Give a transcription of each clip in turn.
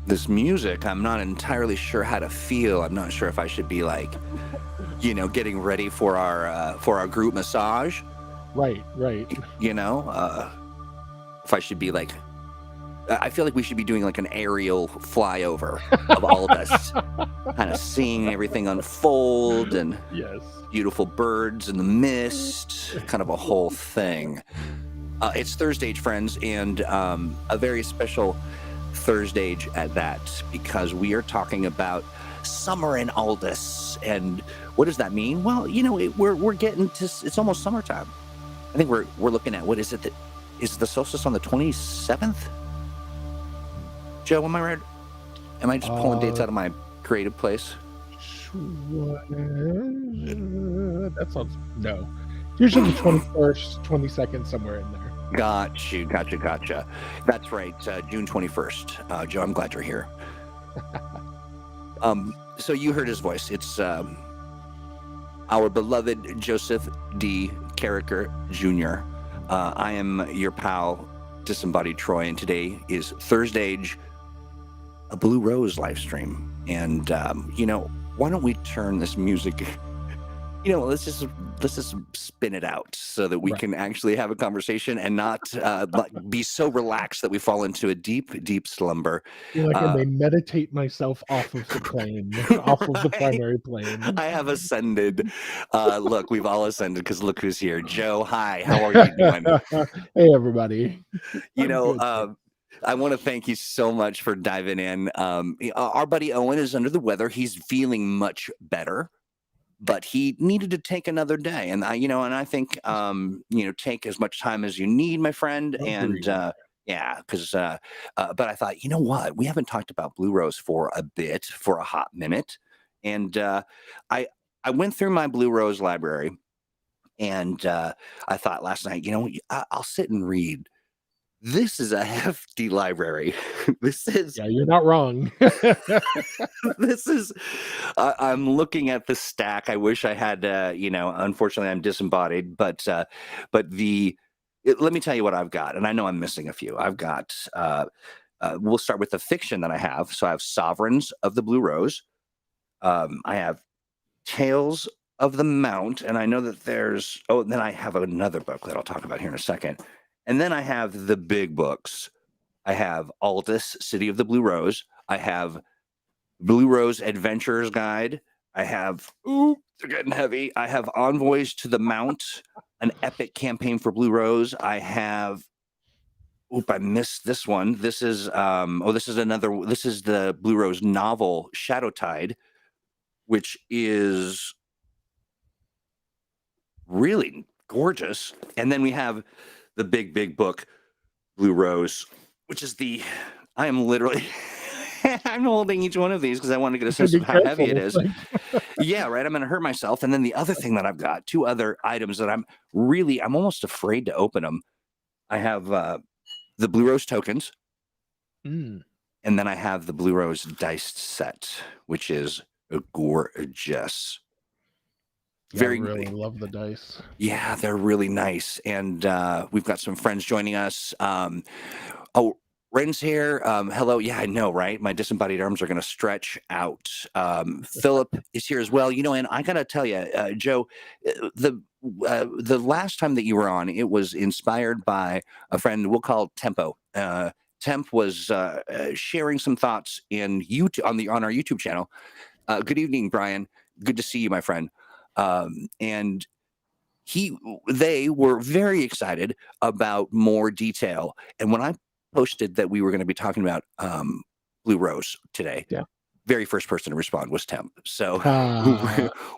this music, I'm not entirely sure how to feel. I'm not sure if I should be like, getting ready for our group massage. Right. If I should be like, I feel like we should be doing like an aerial flyover of all of us, kind of seeing everything unfold and Yes. beautiful birds in the mist, kind of a whole thing. It's ThursdAGE, friends, and a very special ThursdAGE at that, because we are talking about summer in Aldis. And what does that mean? Well, we're getting to, it's almost summertime. I think we're looking at, what is it, is the solstice on the 27th? Joe, am I right? Am I just pulling dates out of my creative place? That sounds, no. Usually the 21st, 22nd, somewhere in there. Gotcha. That's right, June 21st. Joe, I'm glad you're here. So you heard his voice. It's our beloved Joseph D. Carriker Jr. I am your pal, Disembodied Troy, and today is ThursdAGE, a Blue Rose live stream. And why don't we turn this music? Let's just spin it out so that we can actually have a conversation and not be so relaxed that we fall into a deep, deep slumber. I may meditate myself off of the plane, off of the primary plane. I have ascended. Look, we've all ascended because look who's here. Joe, hi. How are you doing? Hey, everybody. I want to thank you so much for diving in. Our buddy Owen is under the weather. He's feeling much better, but he needed to take another day. And I think, take as much time as you need, my friend. And but I thought, you know what? We haven't talked about Blue Rose for a hot minute. And I went through my Blue Rose library, and I thought last night, I'll sit and read. This is a hefty library. You're not wrong. I'm looking at the stack. I wish I had, unfortunately I'm disembodied, but let me tell you what I've got. And I know I'm missing a few. I've got, we'll start with the fiction that I have. So I have Sovereigns of the Blue Rose. I have Tales of the Mount. And I know that then I have another book that I'll talk about here in a second. And then I have the big books. I have Aldis, City of the Blue Rose. I have Blue Rose Adventurer's Guide. I have, they're getting heavy. I have Envoys to the Mount, an epic campaign for Blue Rose. I have, I missed this one. This is, this is the Blue Rose novel, Shadowtide, which is really gorgeous. And then we have the big book, Blue Rose, which is I am literally, I'm holding each one of these because I want to get a sense of how heavy it is. Yeah, right. I'm going to hurt myself. And then the other thing that I've got, two other items that I'm almost afraid to open them. I have the Blue Rose tokens. And then I have the Blue Rose diced set, which is gorgeous. I really love the dice. Yeah, they're really nice. And we've got some friends joining us. Ren's here. Hello. Yeah, I know, right? My disembodied arms are going to stretch out. Philip is here as well. And I got to tell you, Joe, the last time that you were on, it was inspired by a friend we'll call Tempo. Temp was sharing some thoughts in YouTube on our YouTube channel. Good evening, Brian. Good to see you, my friend. And they were very excited about more detail. And when I posted that we were going to be talking about Blue Rose today, very first person to respond was Temp. So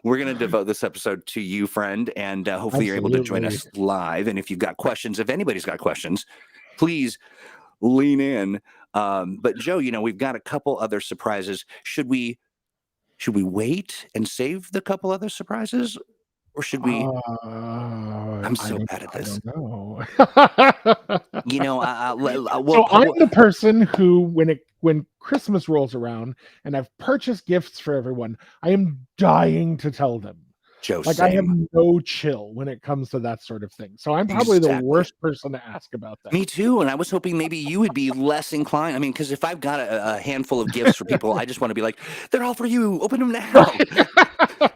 we're going to devote this episode to you, friend, and hopefully you're able to join us live. And if you've got questions, if anybody's got questions, please lean in. But Joe, we've got a couple other surprises. Should we wait and save the couple other surprises, or should we? I'm so bad at this. I don't know. I'm the person who, when Christmas rolls around and I've purchased gifts for everyone, I am dying to tell them. Joe, Like, I have same. no chill when it comes to that sort of thing. So I'm probably the Exactly. worst person to ask about that. Me too. And I was hoping maybe you would be less inclined. I mean, because if I've got a handful of gifts for people, I just want to be like, they're all for you. Open them now. Right.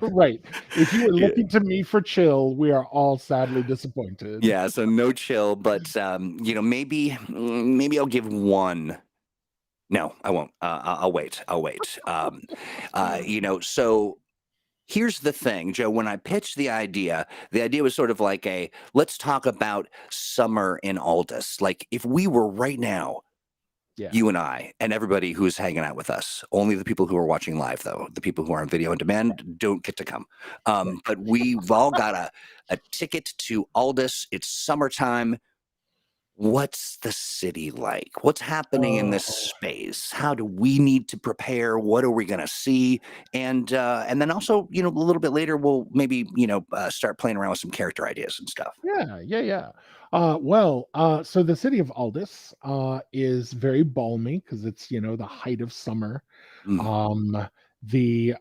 Right. If you were Yeah. looking to me for chill, we are all sadly disappointed. Yeah. So no chill, but maybe I'll give one. No, I won't. I'll wait. I'll wait. So here's the thing, Joe. When I pitched the idea was sort of like let's talk about summer in Aldis. Like if we were right now, Yeah. you and I, and everybody who's hanging out with us, only the people who are watching live, though, the people who are on video on demand don't get to come. Right. But we've all got a ticket to Aldis. It's summertime. What's the city like? What's happening in this Oh, space? How do we need to prepare? What are we going to see? And then also, a little bit later, we'll maybe start playing around with some character ideas and stuff. yeah, yeah, yeah. So the city of Aldis is very balmy because it's, the height of summer. Mm, Um, the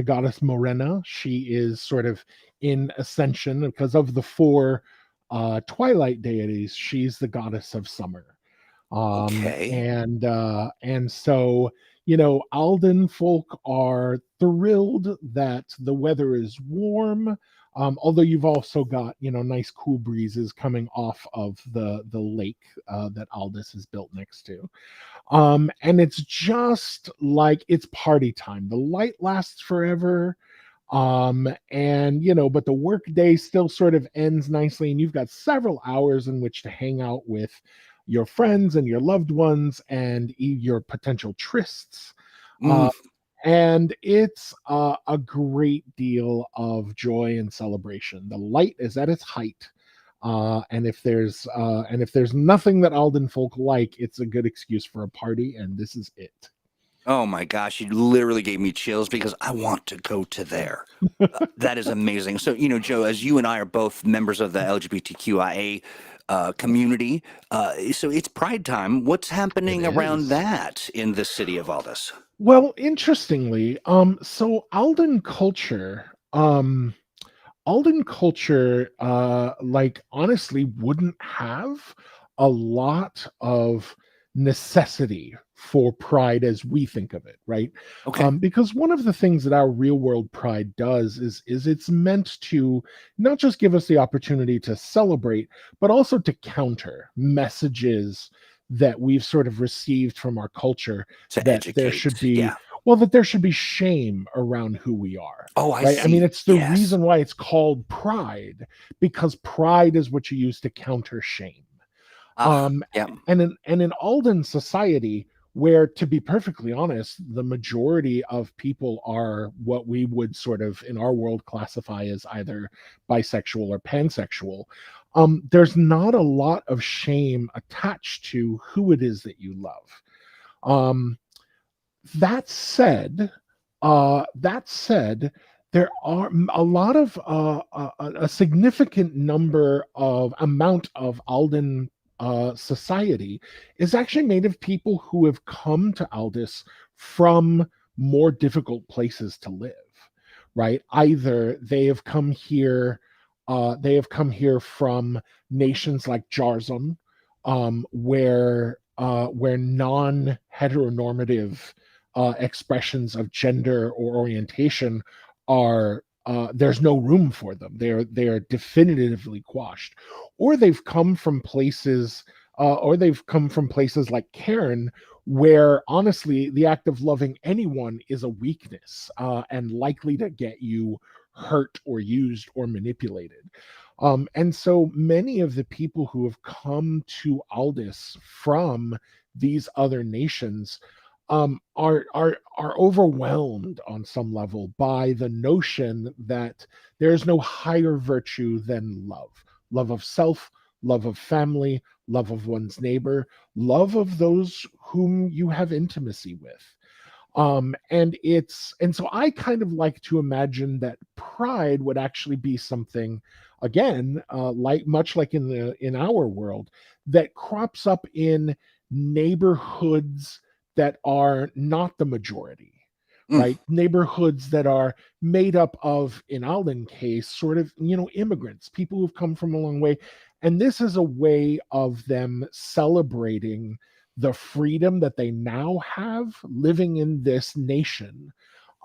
goddess Morena, she is sort of in ascension because of the four twilight deities. She's the goddess of summer. okay. And so, Alden folk are thrilled that the weather is warm. Although you've also got, nice cool breezes coming off of the lake that Aldis is built next to. And it's just like it's party time. The light lasts forever. But the work day still sort of ends nicely, and you've got several hours in which to hang out with your friends and your loved ones and your potential trysts. Mm. And it's a great deal of joy and celebration. The light is at its height. And if there's nothing that Alden folk like, it's a good excuse for a party, and this is it. Oh my gosh, you literally gave me chills because I want to go to there. That is amazing. So, Joe, as you and I are both members of the LGBTQIA community, so it's Pride time. What's It happening around is. that in the city of Aldis? Well, interestingly, so Alden culture, like honestly, wouldn't have a lot of necessity for pride as we think of it, right? Okay. Because one of the things that our real world pride does is it's meant to not just give us the opportunity to celebrate, but also to counter messages that we've sort of received from our culture To that there should educate. be Yeah. well that there should be shame around who we are, Oh, I right? I mean, see. it's the Yes. reason why it's called pride, because pride is what you use to counter shame. Ah, Um, yeah. and in Alden society, where to be perfectly honest, the majority of people are what we would sort of in our world classify as either bisexual or pansexual. There's not a lot of shame attached to who it is that you love. Um, that said, there are a lot of a significant number of amount of Alden society is actually made of people who have come to Aldis from more difficult places to live, right? Either they have come here from nations like Jarzon, where non-heteronormative expressions of gender or orientation are there's no room for them. They are definitively quashed, or they've come from places like Cairn, where honestly the act of loving anyone is a weakness and likely to get you hurt or used or manipulated. And so many of the people who have come to Aldis from these other nations are overwhelmed on some level by the notion that there's no higher virtue than love of self, love of family, love of one's neighbor, love of those whom you have intimacy with. And so I kind of like to imagine that pride would actually be something, again, like much like in our world, that crops up in neighborhoods that are not the majority, Mm, right? Neighborhoods that are made up of, in Alden case, sort of, immigrants, people who've come from a long way. And this is a way of them celebrating the freedom that they now have living in this nation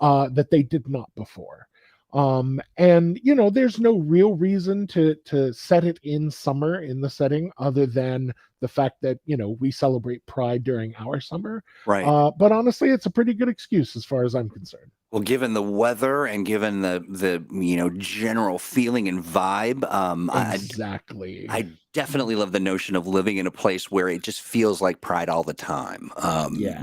that they did not before. And there's no real reason to set it in summer in the setting other than the fact that we celebrate Pride during our summer. right. But honestly, it's a pretty good excuse as far as I'm concerned. Well, given the weather and given the general feeling and vibe, Exactly. I definitely love the notion of living in a place where it just feels like Pride all the time. Yeah.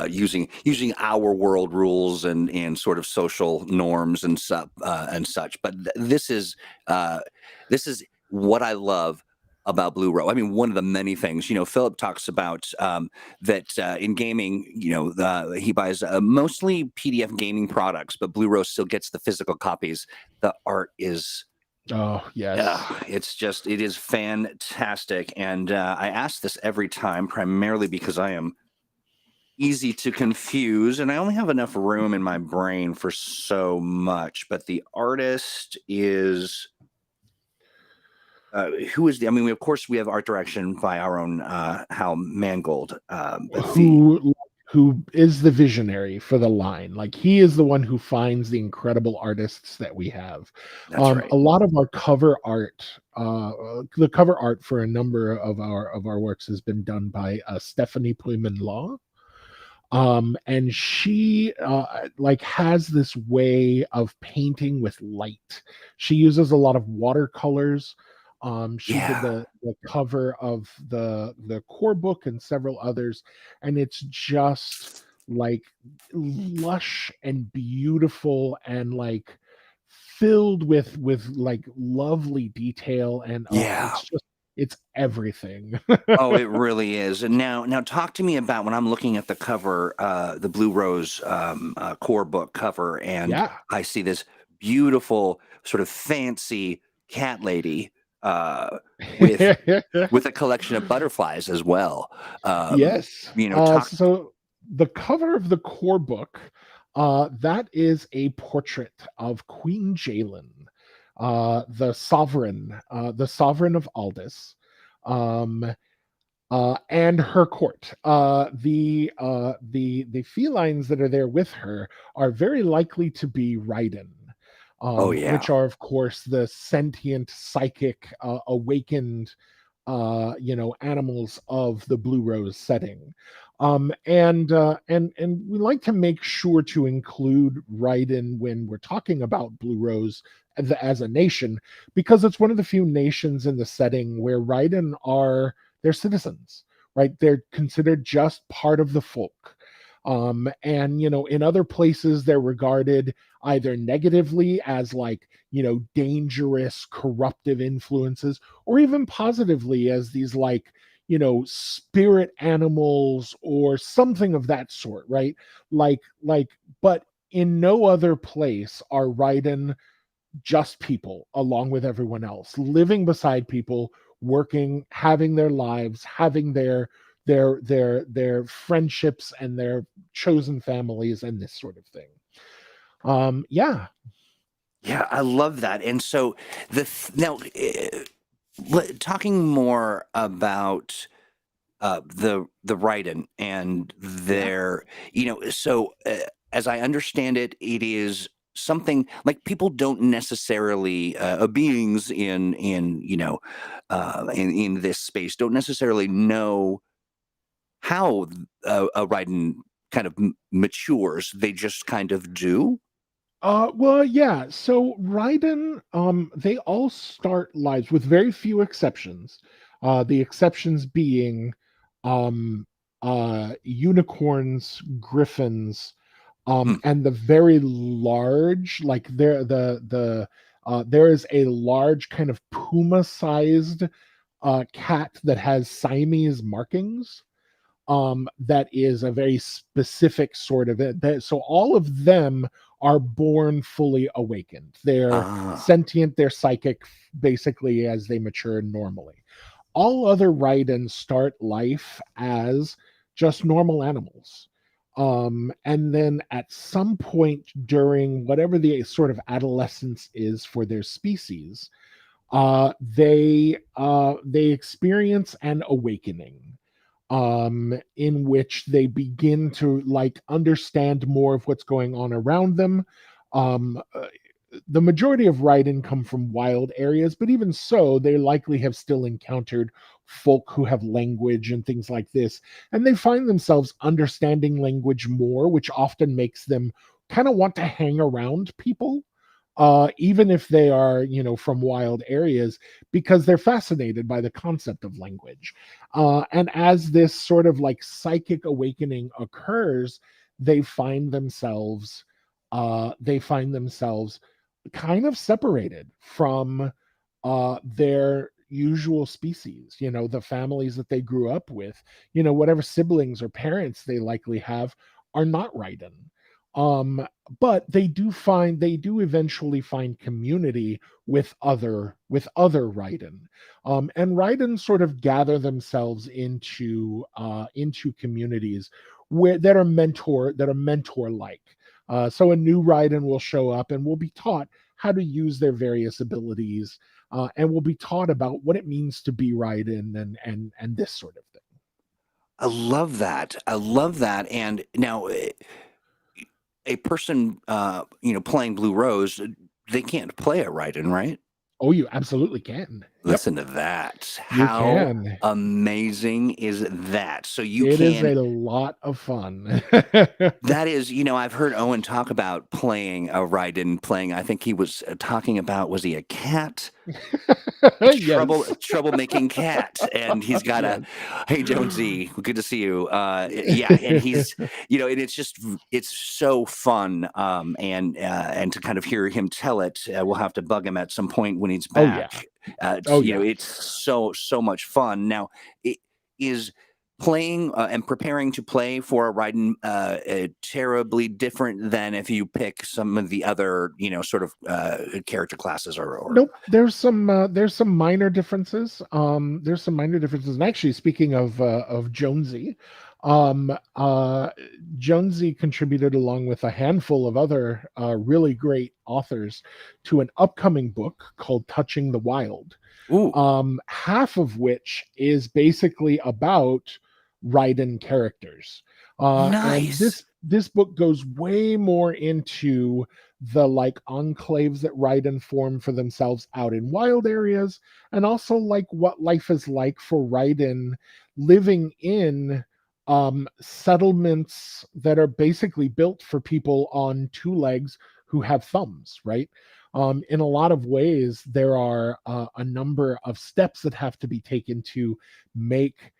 Using our world rules and sort of social norms and such. But this is what I love about Blue Row. I mean, one of the many things. Philip talks about that in gaming. He buys mostly PDF gaming products, but Blue Row still gets the physical copies. The art is Oh, yes. it is fantastic. And I ask this every time, primarily because I am easy to confuse and I only have enough room in my brain for so much. But the artist is. Who is the? I mean, of course, we have art direction by our own Hal Mangold. But the Who is the visionary for the line? Like, he is the one who finds the incredible artists that we have. That's right. A lot of our cover art, the cover art for a number of our works has been done by Stephanie Puyman Law. And she like has this way of painting with light. She uses a lot of watercolors. She did Yeah, the cover of the core book and several others, and it's just like lush and beautiful and like filled with like lovely detail, and yeah. it's everything. Oh, it really is. And now talk to me about when I'm looking at the cover, the Blue Rose core book cover, and Yeah. I see this beautiful, sort of fancy cat lady with a collection of butterflies as well. Yes. Talk. So the cover of the core book, that is a portrait of Queen Jalen, the sovereign of Aldis, um, and her court. The felines that are there with her are very likely to be Raiden. Oh yeah, Which are, of course, the sentient, psychic, awakened animals of the Blue Rose setting. And we like to make sure to include Raiden when we're talking about Blue Rose as a nation, because it's one of the few nations in the setting where Raiden are they're citizens, right? They're considered just part of the folk. And in other places they're regarded either negatively as like dangerous corruptive influences, or even positively as these like spirit animals or something of that sort, right? Like but in no other place are Raiden just people along with everyone else, living beside people, working, having their lives, having their friendships and their chosen families and this sort of thing. Yeah. yeah. I love that. And so now talking more about the Raiden and Yeah. their so as I understand it, it is something like people don't necessarily beings in this space don't necessarily know how a Raiden kind of matures. They just kind of do. Well, yeah. So Raiden, they all start lives with very few exceptions. The exceptions being, um, unicorns, griffins, Hmm. and the very large, like there is a large kind of puma-sized cat that has Siamese markings, that is a very specific sort of it. So all of them are born fully awakened. They're Ah, sentient, they're psychic, basically as they mature normally. All other Raiden start life as just normal animals. And then at some point during whatever the sort of adolescence is for their species, they experience an awakening, in which they begin to like understand more of what's going on around them. Um, uh, the majority of Raiden come from wild areas, but even so, they likely have still encountered folk who have language and things like this. And they find themselves understanding language more, which often makes them kind of want to hang around people, even if they are, from wild areas, because they're fascinated by the concept of language. And as this sort of like psychic awakening occurs, they find themselves, they find themselves kind of separated from their usual species, the families that they grew up with, whatever siblings or parents they likely have are not Raiden. Um, but they do eventually find community with other Raiden. And Raiden sort of gather themselves into communities that are mentor like. So a new Raiden will show up and will be taught how to use their various abilities, and will be taught about what it means to be Raiden and this sort of thing. I love that. I love that. And now, a person, playing Blue Rose, they can't play a Raiden, right? Oh, you absolutely can. Yep, Listen to that. you How can. amazing is that? So you It is can. a lot of fun. That is, I've heard Owen talk about playing a Raiden. I think he was talking about, was he a cat? A Yes. troublemaking cat, and he's got a, Yes. hey Jonesy, good to see you. Yeah, and he's, and it's so fun, and to kind of hear him tell it, we'll have to bug him at some point when he's Oh yeah. back. Oh yeah. It's so much fun. Now, it is playing, and preparing to play for a Raiden, terribly different than if you pick some of the other, sort of, character classes, or Nope. There's some minor differences. There's some minor differences. And actually, speaking of Jonesy, um, uh, Jonesy contributed along with a handful of other really great authors to an upcoming book called Touching the Wild. ooh, Half of which is basically about Raiden characters. And nice. this book goes way more into the like enclaves that Raiden form for themselves out in wild areas, and also like what life is like for Raiden living in settlements that are basically built for people on two legs who have thumbs, right? In a lot of ways, there are a number of steps that have to be taken to make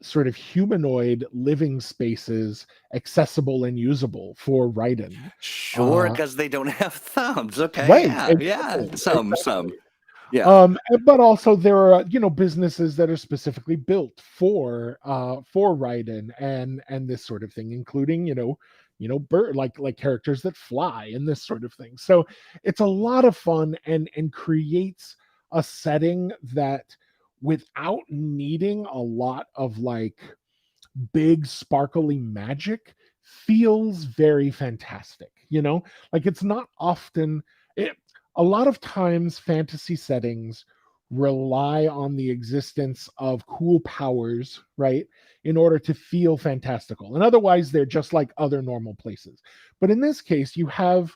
sort of humanoid living spaces accessible and usable for Raiden. Sure, Uh, because they don't have thumbs. Okay, right, yeah, yeah. exactly, Some, exactly. yeah. But also there are businesses that are specifically built for Raiden and this sort of thing, including bird like characters that fly and this sort of thing. So it's a lot of fun and creates a setting that without needing a lot of like big sparkly magic feels very fantastic, like it's not often it, a lot of times fantasy settings rely on the existence of cool powers, right, in order to feel fantastical, and otherwise they're just like other normal places. But in this case, you have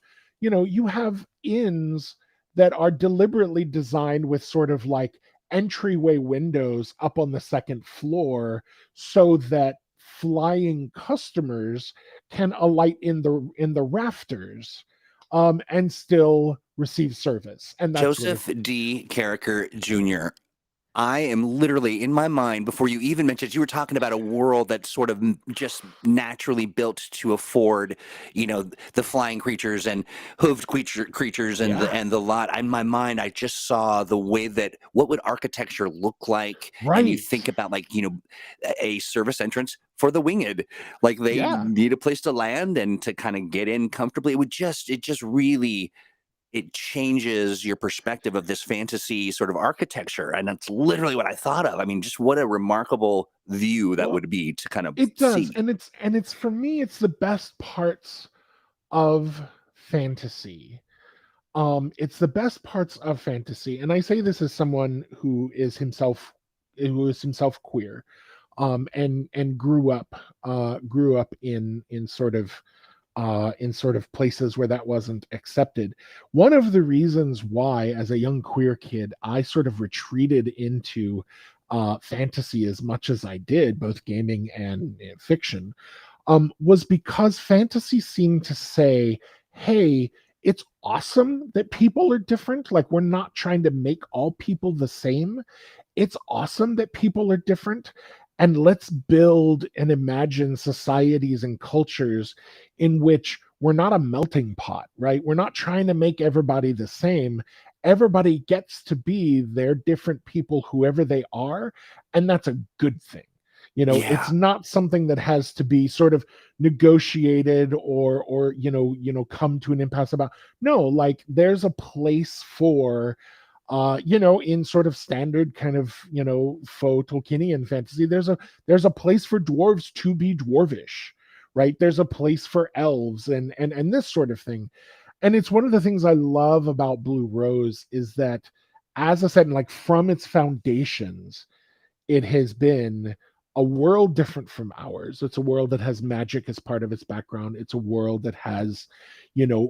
inns that are deliberately designed with sort of like entryway windows up on the second floor so that flying customers can alight in the rafters, and still receive service and that sort of Joseph thing. D. Carriker Jr. I am literally in my mind, before you even mentioned, you were talking about a world that's sort of just naturally built to afford, the flying creatures and hooved creatures and the Yeah, and the lot. In my mind, I just saw the way that, what would architecture look like, and you right. think about, like, a service entrance for the winged, like they Yeah, need a place to land and to kind of get in comfortably. It just really it changes your perspective of this fantasy sort of architecture. And that's literally what I thought of. I mean, just what a remarkable view that Well, would be to kind of it does, see. and it's for me, it's the best parts of fantasy. It's the best parts of fantasy, and I say this as someone who is himself queer, and grew up in sort of places where that wasn't accepted. One of the reasons why, as a young queer kid, I sort of retreated into fantasy as much as I did, both gaming and fiction, was because fantasy seemed to say, hey, it's awesome that people are different. Like, we're not trying to make all people the same. It's awesome that people are different. And let's build and imagine societies and cultures in which we're not a melting pot, right? We're not trying to make everybody the same. Everybody gets to be their different people, whoever they are. And that's a good thing. It's Yeah. not something that has to be sort of negotiated or come to an impasse about. No, like, there's a place for in sort of standard kind of faux Tolkienian fantasy. There's a place for dwarves to be dwarvish, right? There's a place for elves and this sort of thing. And it's one of the things I love about Blue Rose is that, as I said, like, from its foundations, it has been a world different from ours. It's a world that has magic as part of its background. It's a world that has,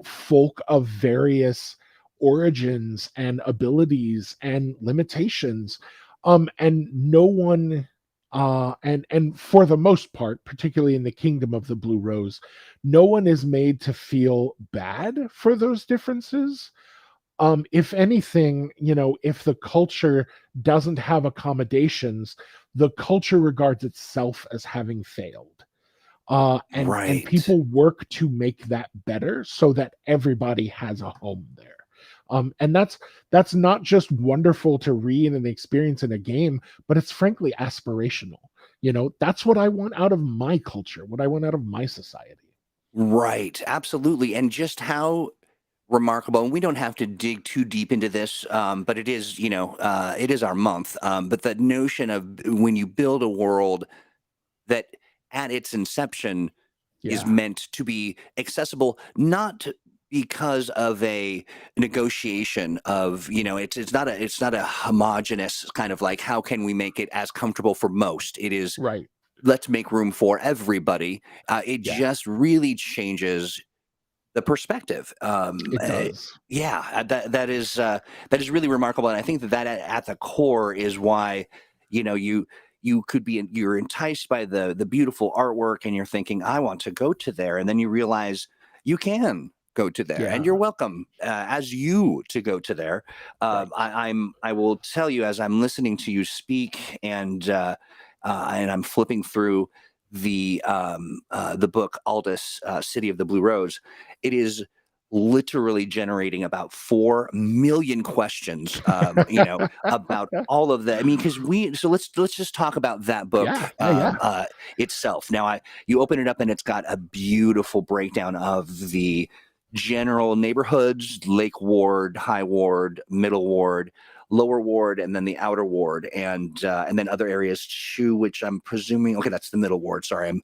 folk of various origins and abilities and limitations. And no one and for the most part, particularly in the kingdom of the Blue Rose, no one is made to feel bad for those differences. If anything, if the culture doesn't have accommodations, the culture regards itself as having failed. And Right. people work to make that better so that everybody has a home there. And that's not just wonderful to read and experience in a game, but it's frankly aspirational. That's what I want out of my culture, what I want out of my society. Right. Absolutely. And just how remarkable, and we don't have to dig too deep into this, but it is, it is our month. But the notion of when you build a world that at its inception is Yeah, meant to be accessible, not because of a negotiation of, it's not a homogenous kind of like, how can we make it as comfortable for most. It is, right. let's make room for everybody. It Yeah, just really changes the perspective. it does. Yeah, that is really remarkable, and I think that at the core is why you could be you're enticed by the beautiful artwork, and you're thinking, I want to go to there, and then you realize you can go to there, and you're Yeah, welcome as you to go to there. right. I will tell you, as I'm listening to you speak, and I'm flipping through the book Aldis, City of the Blue Rose. It is literally generating about 4 million questions, about all of that. I mean, because let's just talk about that book Yeah, yeah, yeah. itself. Now, you open it up and it's got a beautiful breakdown of the general neighborhoods: Lake Ward, High Ward, Middle Ward, Lower Ward, and then the Outer Ward, and then other areas too, which I'm presuming. Okay, that's the Middle Ward. Sorry,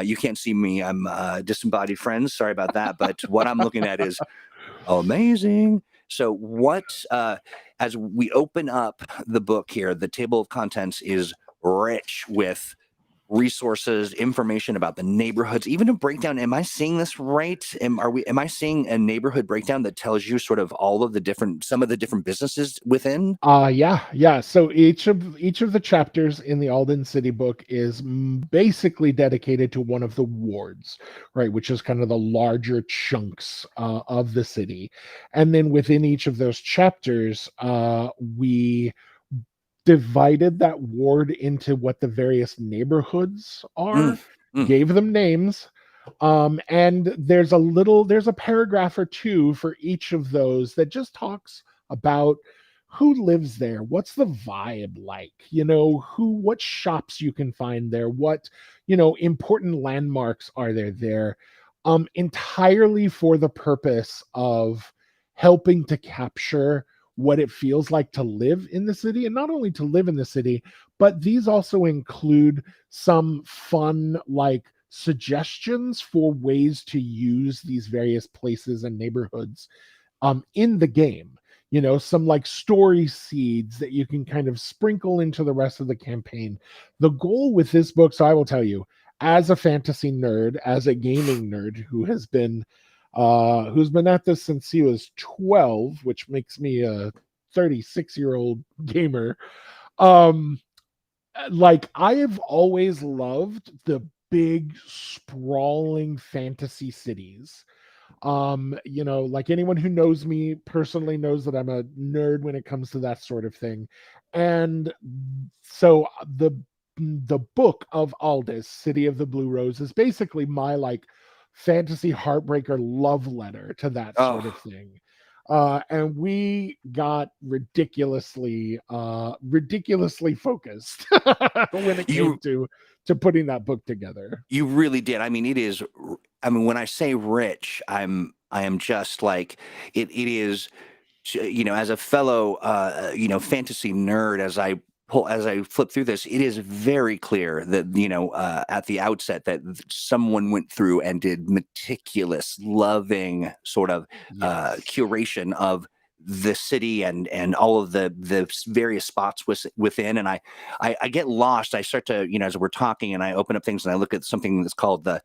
you can't see me. I'm disembodied friends. Sorry about that. But what I'm looking at is amazing. So as we open up the book here, the table of contents is rich with resources, information about the neighborhoods, even a breakdown. Am I seeing this right? Am I seeing a neighborhood breakdown that tells you sort of some of the different businesses within? Yeah, yeah. So each of the chapters in the Alden City book is basically dedicated to one of the wards, right, which is kind of the larger chunks of the city. And then within each of those chapters, we divided that ward into what the various neighborhoods Mm, are, mm. gave them names. And there's a paragraph or two for each of those that just talks about who lives there, what's the vibe like, what shops you can find there, what important landmarks are there, entirely for the purpose of helping to capture what it feels like to live in the city, and not only to live in the city, but these also include some fun, like, suggestions for ways to use these various places and neighborhoods in the game. Some like story seeds that you can kind of sprinkle into the rest of the campaign. The goal with this book, so I will tell you, as a fantasy nerd, as a gaming nerd who's been at this since he was 12, which makes me a 36-year-old gamer. Um, like, I have always loved the big, sprawling fantasy cities. Like, anyone who knows me personally knows that I'm a nerd when it comes to that sort of thing. And so the book of Aldis, City of the Blue Rose, is basically my, like, fantasy heartbreaker love letter to that sort of Oh, thing. And we got ridiculously focused when it came you to putting that book together. you really did. I mean, it is. I mean, when I say rich, I am just like it is. As a fellow, fantasy nerd, as I flip through this, it is very clear that at the outset that someone went through and did meticulous, loving sort of Yes. curation of the city and all of the various spots within. And I get lost. I start to, as we're talking, and I open up things and I look at something that's called the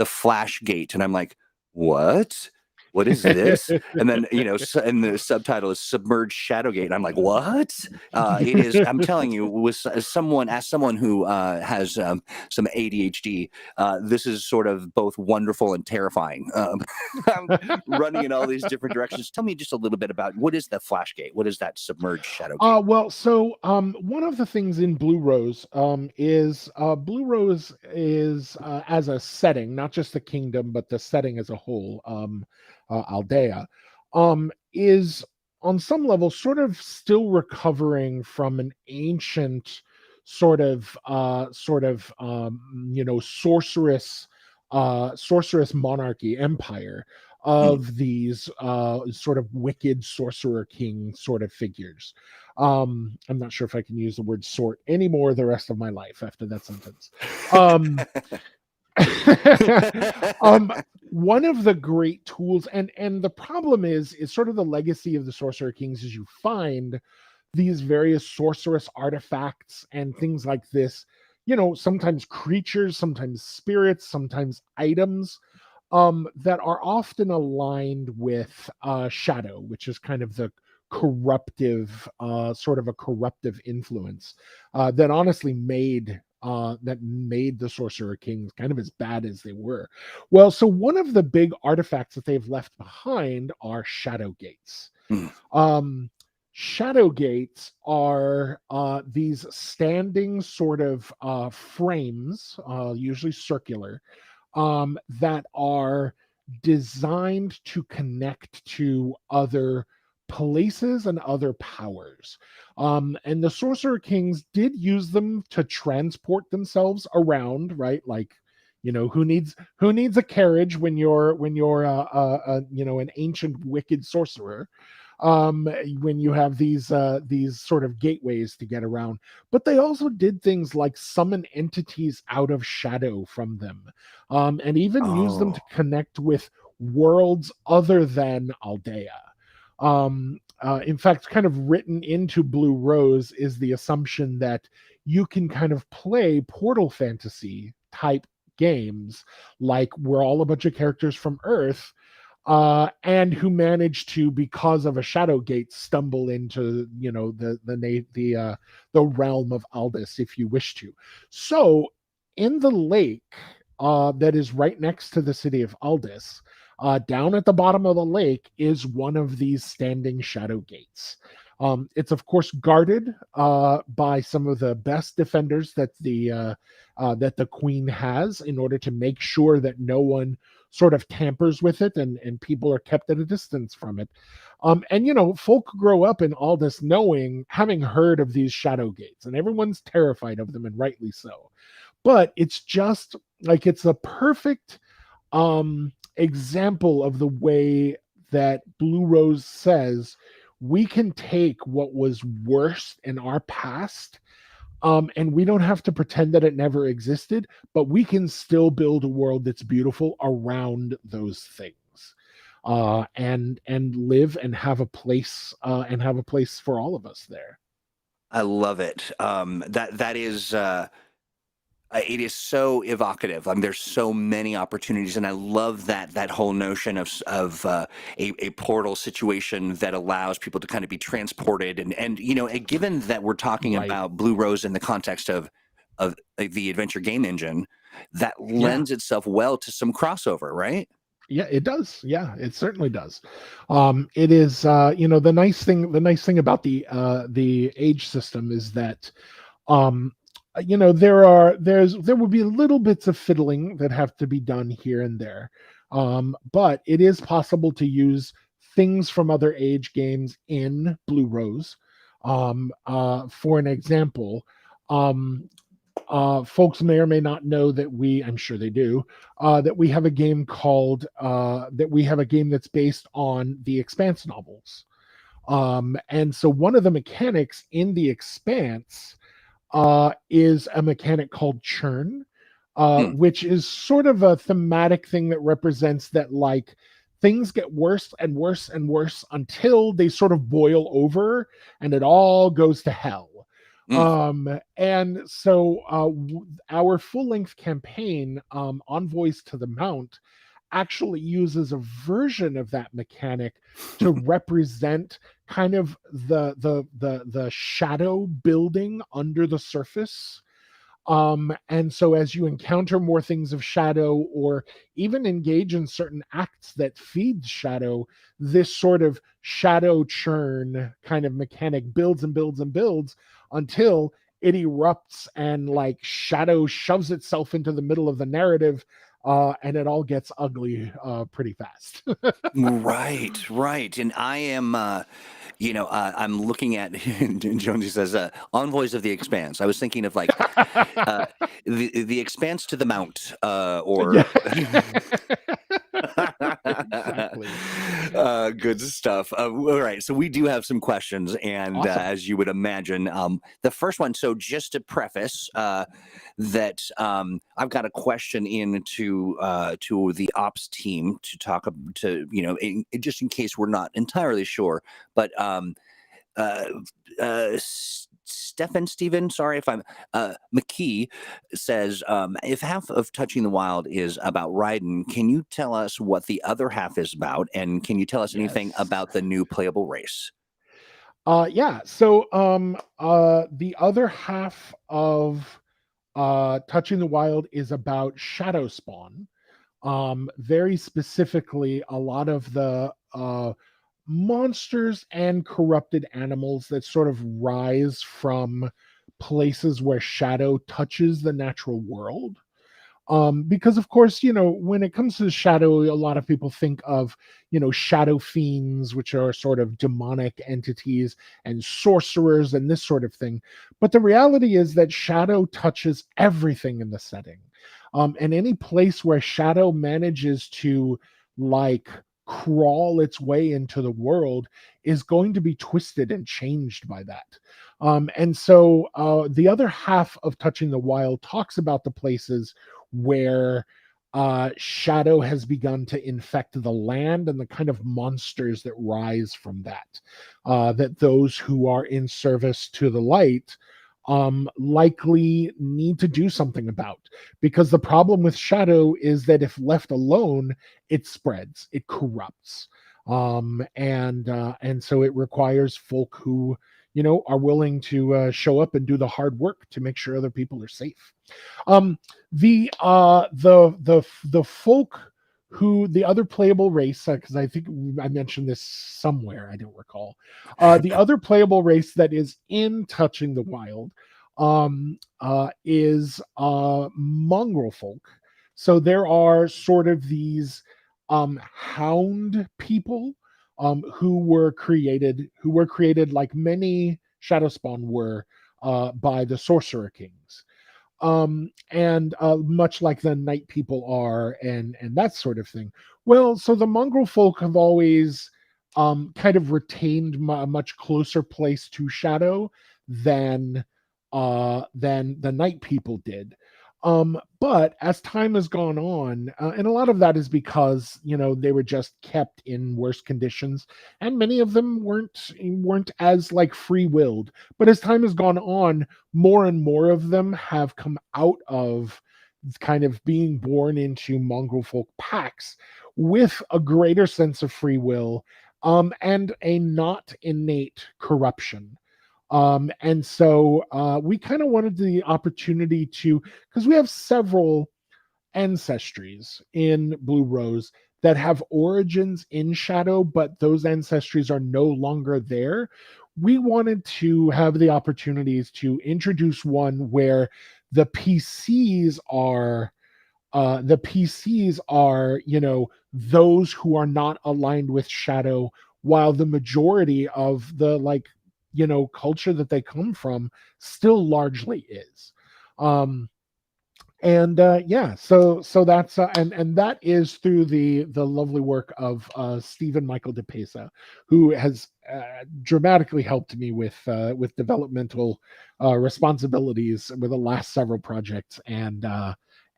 flash gate, and I'm like, what? What is this? And then, and the subtitle is Submerged Shadowgate. And I'm like, what? It is, I'm telling you, as someone who has some ADHD, this is sort of both wonderful and terrifying. I'm running in all these different directions. Tell me just a little bit about what is the flash gate? What is that Submerged Shadowgate? One of the things in Blue Rose is Blue Rose is as a setting, not just the kingdom, but the setting as a whole, Aldea, is on some level sort of still recovering from an ancient sorceress monarchy empire Mm. of these sort of wicked sorcerer king sort of figures. I'm not sure if I can use the word sort anymore the rest of my life after that sentence. Um, um, One of the great tools, and the problem is sort of the legacy of the Sorcerer Kings, is you find these various sorceress artifacts and things like this. Sometimes creatures, sometimes spirits, sometimes items that are often aligned with shadow, which is kind of the corruptive, sort of a corruptive influence that honestly made the Sorcerer Kings kind of as bad as they were. Well, so one of the big artifacts that they've left behind are shadow gates. Mm. Um, Shadow gates are these standing sort of frames, usually circular, that are designed to connect to other places and other powers. And the Sorcerer Kings did use them to transport themselves around, right? Like, who needs a carriage when you're an ancient wicked sorcerer, when you have these sort of gateways to get around. But they also did things like summon entities out of shadow from them, and even use them to Oh. connect with worlds other than Aldea. In fact, kind of written into Blue Rose is the assumption that you can kind of play portal fantasy type games, like we're all a bunch of characters from Earth, and who managed to, because of a shadow gate, stumble into the realm of Aldis, if you wish to. So, in the lake that is right next to the city of Aldis, down at the bottom of the lake is one of these standing shadow gates. It's of course guarded by some of the best defenders that the queen has, in order to make sure that no one sort of tampers with it, and people are kept at a distance from it. And folk grow up in Aldis having heard of these shadow gates, and everyone's terrified of them, and rightly so. But it's just like, it's a perfect example of the way that Blue Rose says we can take what was worst in our past, and we don't have to pretend that it never existed, but we can still build a world that's beautiful around those things, and live and have a place for all of us there. I love it. That is it is so evocative. There's so many opportunities, and I love that whole notion of a portal situation that allows people to kind of be transported. And given that we're talking Right. about Blue Rose in the context of the adventure game engine, that Yeah. lends itself well to some crossover, right? Yeah, it does. Yeah, it certainly does. It is, the nice thing about the age system is that, um there will be little bits of fiddling that have to be done here and there, but it is possible to use things from other age games in Blue Rose. For an example, um folks may or may not know that I'm sure they do, that we have a game that's based on the Expanse novels. And so one of the mechanics in the Expanse is a mechanic called churn, Hmm. which is sort of a thematic thing that represents that, like, things get worse and worse and worse until they sort of boil over and it all goes to hell. Mm. And so our full length campaign, Envoys to the Mount, actually uses a version of that mechanic to represent kind of the shadow building under the surface. And so as you encounter more things of shadow, or even engage in certain acts that feed shadow, this sort of shadow churn kind of mechanic builds and builds and builds until it erupts, and like shadow shoves itself into the middle of the narrative, and it all gets ugly pretty fast. Right, right. And I am, I'm looking at, Jonesy says, Envoys of the Expanse. I was thinking of like uh, the Expanse to the Mount, Yeah. or Exactly. good stuff. All right, so we do have some questions, and Awesome. as you would imagine, the first one. So just to preface that, I've got a question to the ops team to talk to just in case we're not entirely sure, but uh, Steven, sorry if I'm McKee says, if half of Touching the Wild is about Raiden, can you tell us what the other half is about? And can you tell us anything Yes. about the new playable race? Yeah. So the other half of Touching the Wild is about Shadow Spawn. Very specifically, a lot of the monsters and corrupted animals that sort of rise from places where shadow touches the natural world. Because of course, when it comes to shadow, a lot of people think of, shadow fiends, which are sort of demonic entities, and sorcerers and this sort of thing. But the reality is that shadow touches everything in the setting. And any place where shadow manages to, like, crawl its way into the world is going to be twisted and changed by that. And so the other half of Touching the Wild talks about the places where shadow has begun to infect the land, and the kind of monsters that rise from that, that those who are in service to the light likely need to do something about. Because the problem with shadow is that if left alone, it spreads, it corrupts. And so it requires folk who, are willing to show up and do the hard work to make sure other people are safe. Um, the folk who the other playable race, because I think I mentioned this somewhere, I don't recall. The other playable race that is in Touching the Wild is mongrel folk. So there are sort of these hound people, who were created like many Shadowspawn were, by the Sorcerer Kings, and much like the night people are, and that sort of thing, Well, so the mongrel folk have always kind of retained a much closer place to shadow than than the night people did. But as time has gone on, and a lot of that is because they were just kept in worse conditions, and many of them weren't as like free willed. But as time has gone on, more and more of them have come out of kind of being born into mongrel folk packs with a greater sense of free will, and a not innate corruption. And so we kind of wanted the opportunity to, because we have several ancestries in Blue Rose that have origins in Shadow, but those ancestries are no longer there. We wanted to have the opportunities to introduce one where the PCs are those who are not aligned with Shadow, while the majority of the culture that they come from still largely is. And yeah, so that's and that is through the lovely work of Stephen Michael DePesa, who has dramatically helped me with developmental responsibilities with the last several projects, and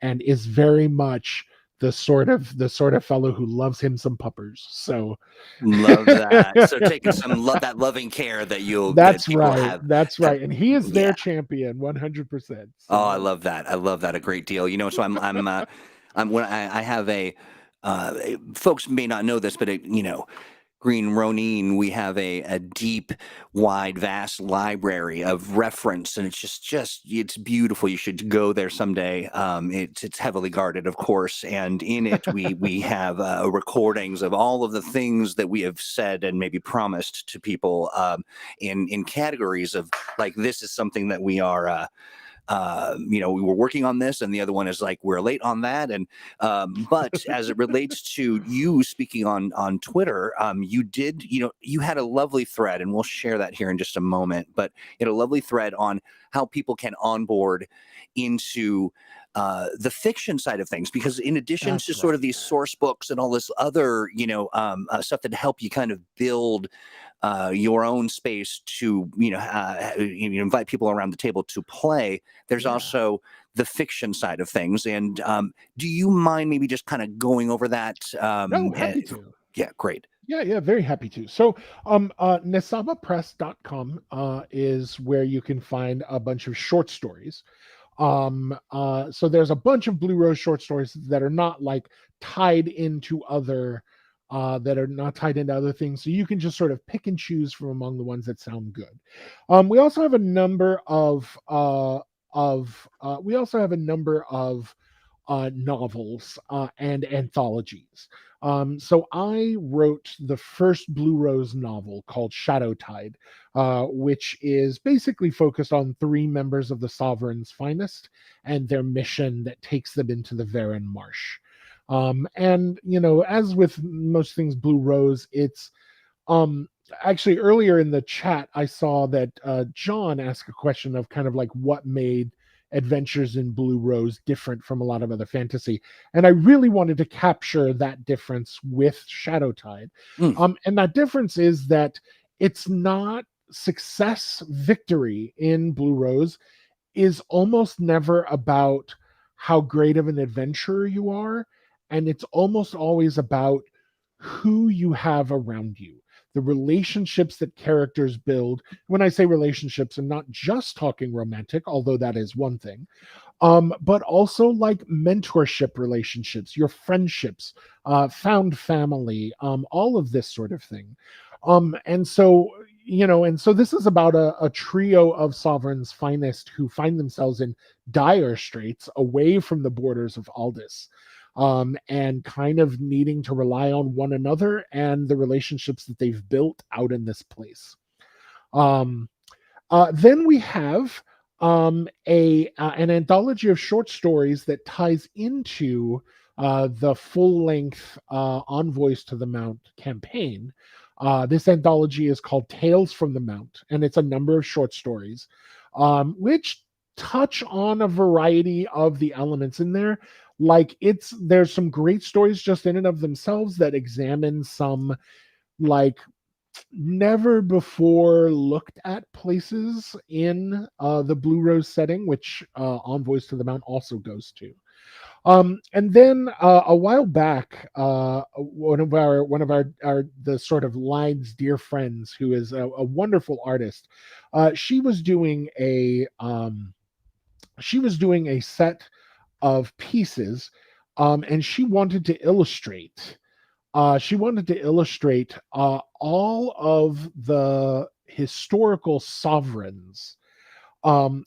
is very much the sort of fellow who loves him some puppers. So Love that. So taking some that loving care that that's people right. have That's have right. And he is their yeah. champion 100%. Oh, I So love that. I love that a great deal. So I'm when I have folks may not know this, but Green Ronin, we have a deep, wide, vast library of reference, and it's beautiful. You should go there someday. It's heavily guarded, of course, and in it we have recordings of all of the things that we have said and maybe promised to people, in categories of like, this is something that we are. We were working on this, and the other one is like, we're late on that. And but as it relates to you speaking on Twitter, you had a lovely thread, and we'll share that here in just a moment. But you had a lovely thread on how people can onboard into the fiction side of things, because in addition to that's sort of right. these source books and all this other stuff that help you kind of build your own space to invite people around the table to play, there's Yeah. also the fiction side of things. And do you mind maybe just kind of going over that? No, happy to. Yeah, great. Yeah, very happy to. So, nesabapress.com is where you can find a bunch of short stories. So there's a bunch of Blue Rose short stories that are not like tied into other things. So you can just sort of pick and choose from among the ones that sound good. We also have a number of novels and anthologies. So I wrote the first Blue Rose novel called Shadow Tide, which is basically focused on three members of the Sovereign's Finest and their mission that takes them into the Varen Marsh. And as with most things Blue Rose, it's actually earlier in the chat I saw that John asked a question of kind of like what made Adventures in Blue Rose different from a lot of other fantasy, and I really wanted to capture that difference with Shadow Tide. Mm. And that difference is that it's not victory in Blue Rose is almost never about how great of an adventurer you are, and it's almost always about who you have around you, the relationships that characters build. When I say relationships, I'm not just talking romantic, although that is one thing, but also like mentorship relationships, your friendships, found family, all of this sort of thing. And so this is about a trio of Sovereign's Finest who find themselves in dire straits away from the borders of Aldis, and kind of needing to rely on one another and the relationships that they've built out in this place. Then we have an anthology of short stories that ties into the full-length Envoys to the Mount campaign. This anthology is called Tales from the Mount, and it's a number of short stories, which touch on a variety of the elements in there. Like there's some great stories just in and of themselves that examine some like never before looked at places in the Blue Rose setting, which Envoys to the Mount also goes to. And then a while back, one of our the sort of Line's dear friends, who is a wonderful artist, she was doing a set of pieces, and she wanted to illustrate all of the historical sovereigns, um,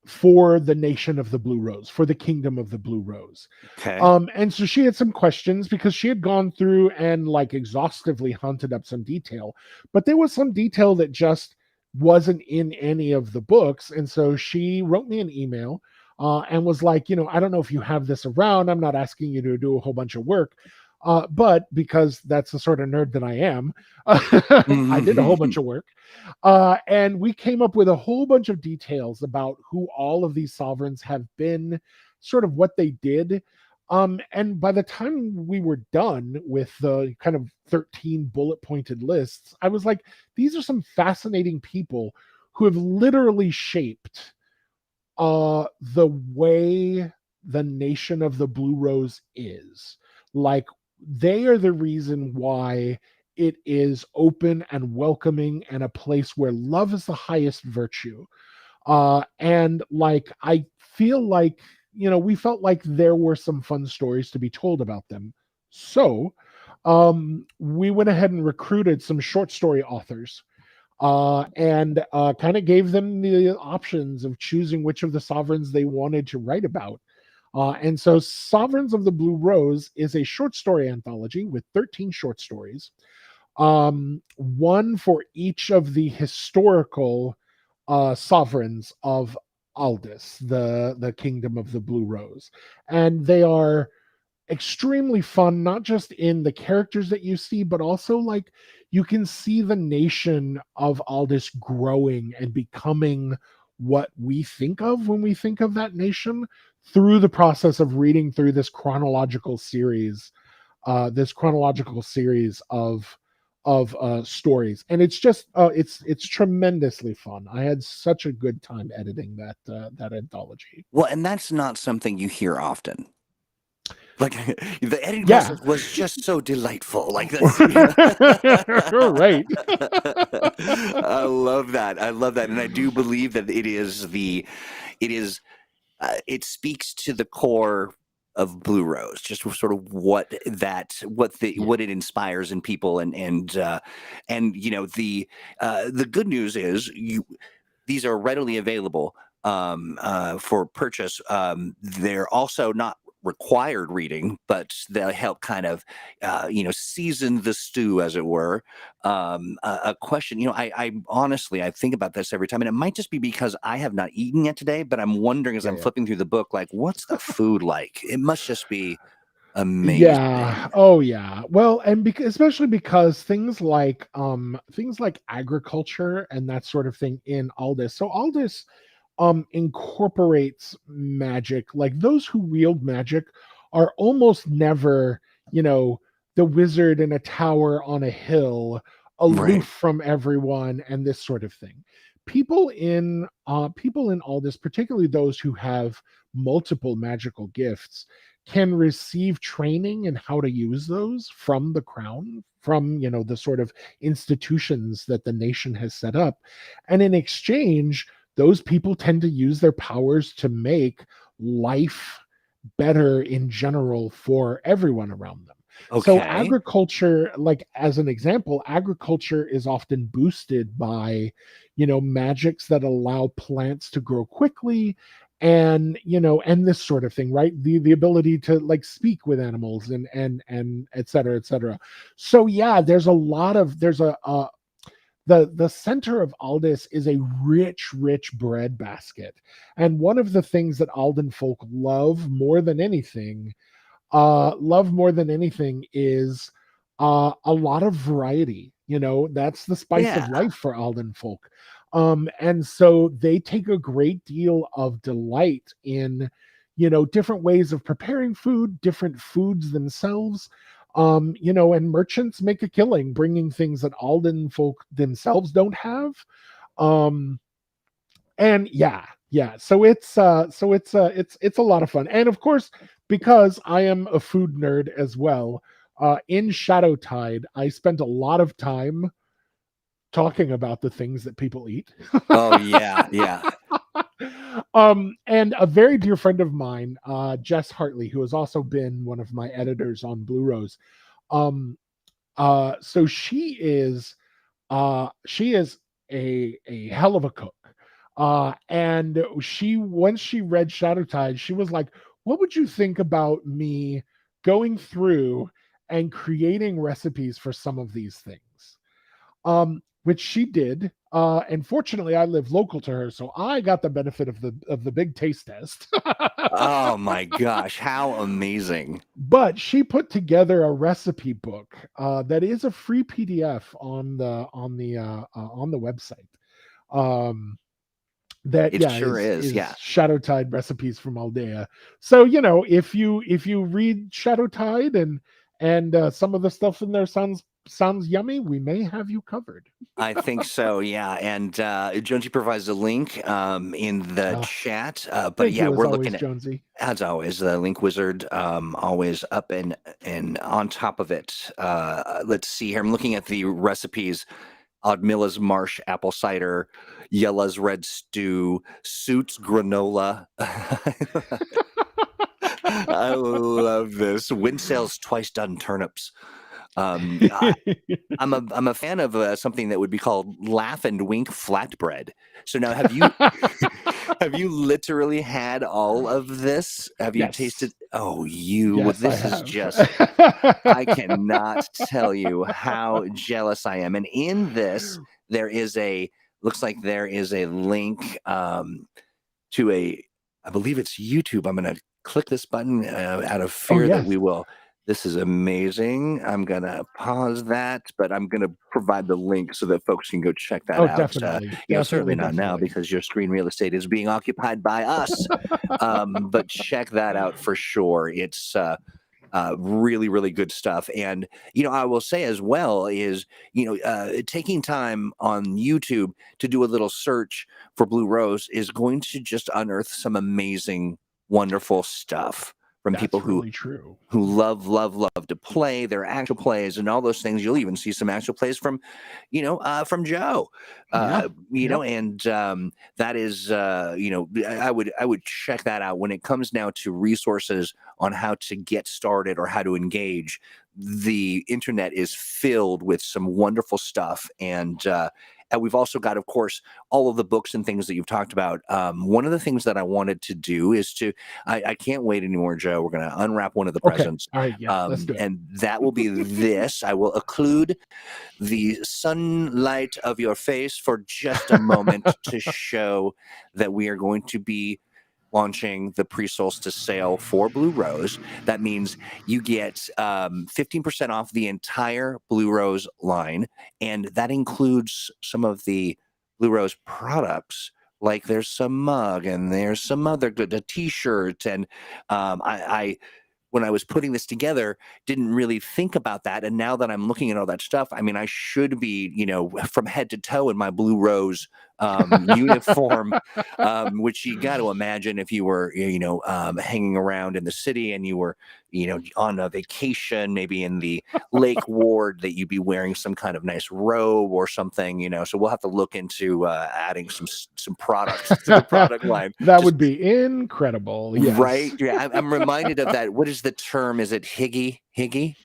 for the nation of the Blue Rose, for the kingdom of the Blue Rose. Okay. And so she had some questions because she had gone through and like exhaustively hunted up some detail, but there was some detail that just wasn't in any of the books. And so she wrote me an email and was like, I don't know if you have this around. I'm not asking you to do a whole bunch of work. But because that's the sort of nerd that I am, I did a whole bunch of work. And we came up with a whole bunch of details about who all of these sovereigns have been, sort of what they did. And by the time we were done with the kind of 13 bullet pointed lists, I was like, these are some fascinating people who have literally shaped the way the nation of the Blue Rose is. Like, they are the reason why it is open and welcoming and a place where love is the highest virtue. And like, I feel like, we felt like there were some fun stories to be told about them. So we went ahead and recruited some short story authors, and kind of gave them the options of choosing which of the sovereigns they wanted to write about. And so Sovereigns of the Blue Rose is a short story anthology with 13 short stories, one for each of the historical sovereigns of Aldis, the kingdom of the Blue Rose. And they are extremely fun, not just in the characters that you see, but also like you can see the nation of Aldis growing and becoming what we think of when we think of that nation through the process of reading through this chronological series of stories. And it's just it's tremendously fun. I had such a good time editing that anthology. Well, and that's not something you hear often. Like the editing Yeah. process was just so delightful. Like that's Right. I love that. I love that. And I do believe that it is it speaks to the core of Blue Rose, just sort of what Yeah. it inspires in people, and the good news is these are readily available for purchase. They're also not required reading, but they'll help kind of, season the stew, as it were. A question, I honestly, I think about this every time, and it might just be because I have not eaten yet today, but I'm wondering as Yeah, I'm yeah. flipping through the book, like, what's the food like? It must just be Yeah. amazing. Oh yeah. Well, and especially because things like agriculture and that sort of thing in Aldis. So Aldis incorporates magic. Like those who wield magic are almost never, you know, the wizard in a tower on a hill, aloof Right. from everyone, and this sort of thing. People in Aldis, particularly those who have multiple magical gifts, can receive training in how to use those from the crown, from the sort of institutions that the nation has set up. And in exchange, those people tend to use their powers to make life better in general for everyone around them. So Okay. agriculture, like as an example, agriculture is often boosted by, magics that allow plants to grow quickly, and this sort of thing, right? The ability to like speak with animals and et cetera, et cetera. So yeah, there's a the center of Aldis is a rich breadbasket. And one of the things that Alden folk love more than anything is a lot of variety. That's the spice Yeah. of life for Alden folk. And so they take a great deal of delight in, different ways of preparing food, different foods themselves. And merchants make a killing bringing things that Alden folk themselves don't have. Um, and yeah, so it's a lot of fun. And of course, because I am a food nerd as well, in Shadowtide, I spent a lot of time talking about the things that people eat. Oh yeah, yeah. And a very dear friend of mine, Jess Hartley, who has also been one of my editors on Blue Rose. Um, so she is a hell of a cook. And once she read Shadowtide, she was like, "What would you think about me going through and creating recipes for some of these things?" Which she did. And fortunately, I live local to her, so I got the benefit of the big taste test. Oh my gosh, how amazing. But she put together a recipe book that is a free PDF on the website. Um, that It yeah sure is. is Yeah. Shadowtide recipes from Aldea. So if you read Shadowtide and some of the stuff in there sounds yummy, we may have you covered. I think so, yeah. And Jonesy provides a link in the Uh, chat. But Thank yeah, you as we're always, looking at, Jonesy. as always, the link wizard, always up and on top of it. Let's see here. I'm looking at the recipes. Oddmilla's Marsh apple cider, Yella's red stew, Suits granola. I love this. Windsail's twice done turnips. I, I'm a fan of something that would be called Laugh and Wink flatbread. So now, have you have you literally had all of this? Have you tasted? Yes. Oh, you! Yes, I This is have. just. I cannot tell you how jealous I am. And in this, there is a looks like there is a link to a, I believe it's YouTube. I'm going to click this button out of Oh, fear that yes. we will. This is amazing. I'm going to pause that, but I'm going to provide the link so that folks can go check that Oh, out. definitely. Certainly Definitely, not now definitely. because your screen real estate is being occupied by us. But check that out for sure. It's really, really good stuff. And, I will say as well is, taking time on YouTube to do a little search for Blue Rose is going to just unearth some amazing, wonderful stuff from people That's who really true. love to play their actual plays and all those things. You'll even see some actual plays from, from Joe, Yeah. Yep. and that is, I would check that out when it comes now to resources on how to get started or how to engage. The internet is filled with some wonderful stuff, and we've also got, of course, all of the books and things that you've talked about. One of the things that I wanted to do is I can't wait anymore, Joe. We're going to unwrap one of the Okay. presents. All right. Yeah. Let's do it. And that will be this. I will occlude the sunlight of your face for just a moment to show that we are going to be launching the pre-solstice sale for Blue Rose. That means you get 15% off the entire Blue Rose line, and that includes some of the Blue Rose products. Like there's some mug and there's some other good, a T-shirt, and I when I was putting this together, didn't really think about that. And now that I'm looking at all that stuff, I mean, I should be, from head to toe in my Blue Rose uniform, which you got to imagine if you were, hanging around in the city and you were, on a vacation, maybe in the Lake Ward, that you'd be wearing some kind of nice robe or something, So we'll have to look into adding some products to the product line. That Just would be incredible. right. Yes. Yeah. I'm reminded of that. What is the term? Is it higgy? Higgy?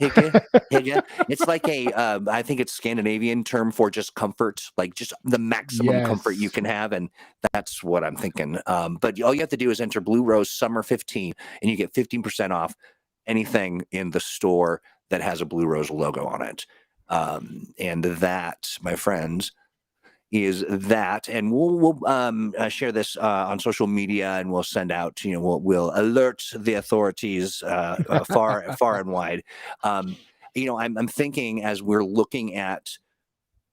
Higgy? Higgy? It's like I think it's Scandinavian term for just comfort, like just the maximum comfort you Yes. can have. And that's what I'm thinking. But all you have to do is enter Blue Rose Summer 15 and you get 15% off anything in the store that has a Blue Rose logo on it. And that, my friends, is that, and we'll share this on social media, and we'll send out, we'll alert the authorities far and wide. I'm thinking as we're looking at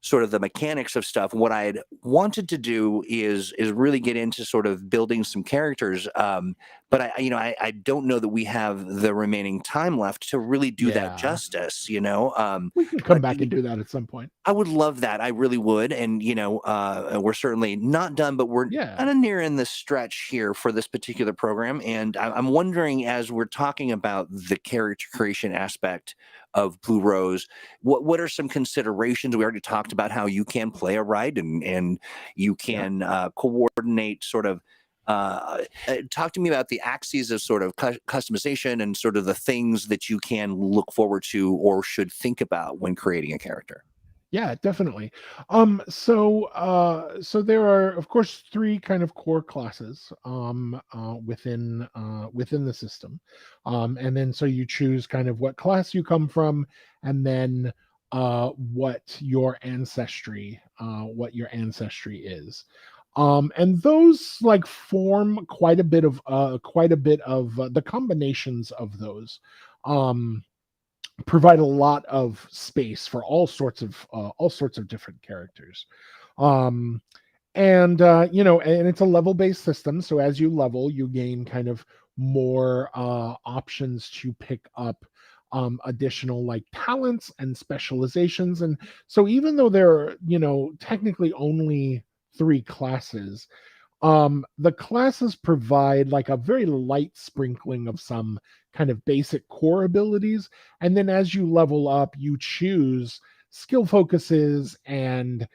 sort of the mechanics of stuff. What I had wanted to do is really get into sort of building some characters. But I don't know that we have the remaining time left to really do that Yeah. justice. We can come But back and do that at some point. I would love that. I really would. And, we're certainly not done, but we're Yeah. kind of nearing the stretch here for this particular program. And I'm wondering, as we're talking about the character creation aspect of Blue Rose, what are some considerations? We already talked about how you can play a ride and you Yeah. can coordinate sort of. Talk to me about the axes of sort of customization and sort of the things that you can look forward to or should think about when creating a character. Yeah, definitely. So there are, of course, three kind of core classes within the system. And then so you choose kind of what class you come from, and then what your ancestry is. And those like form quite a bit of the combinations of those. Um provide a lot of space for all sorts of different characters. Um, and it's a level based system. So as you level, you gain kind of more options to pick up additional like talents and specializations. And so even though there are, technically only three classes, the classes provide like a very light sprinkling of some kind of basic core abilities, and then as you level up, you choose skill focuses and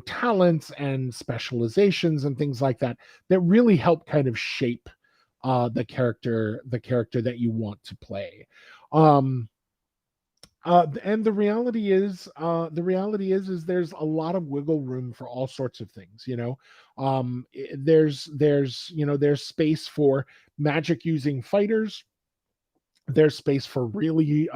talents and specializations and things like that that really help kind of shape the character that you want to play. Um, and the reality is there's a lot of wiggle room for all sorts of things. There's space for magic using fighters. There's space for really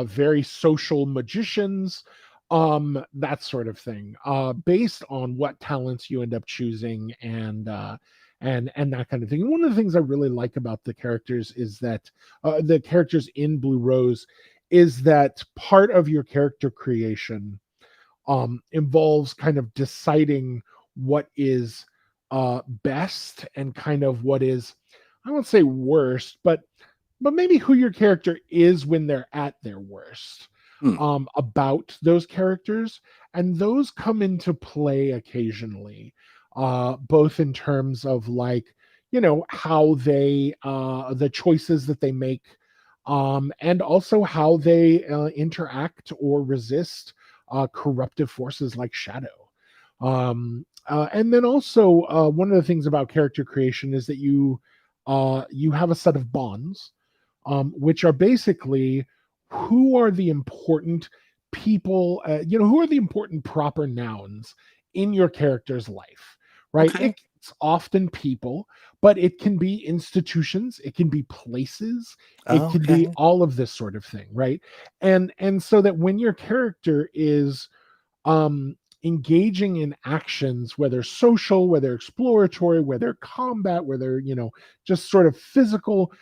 very social magicians, that sort of thing, based on what talents you end up choosing, and that kind of thing. And one of the things I really like about the characters is that the characters in Blue Rose is that part of your character creation involves kind of deciding what is best and kind of what is, I won't say worst, but maybe who your character is when they're at their worst, Hmm. about those characters. And those come into play occasionally, both in terms of like, how the choices that they make, and also how they interact or resist corruptive forces like shadow. And then also, one of the things about character creation is that you have a set of bonds, which are basically who are the important people, who are the important proper nouns in your character's life, right? Okay. It's often people, but it can be institutions, it can be places, it can be Okay. all of this sort of thing, right? And so that when your character is engaging in actions, whether social, whether exploratory, whether combat, whether just sort of physical,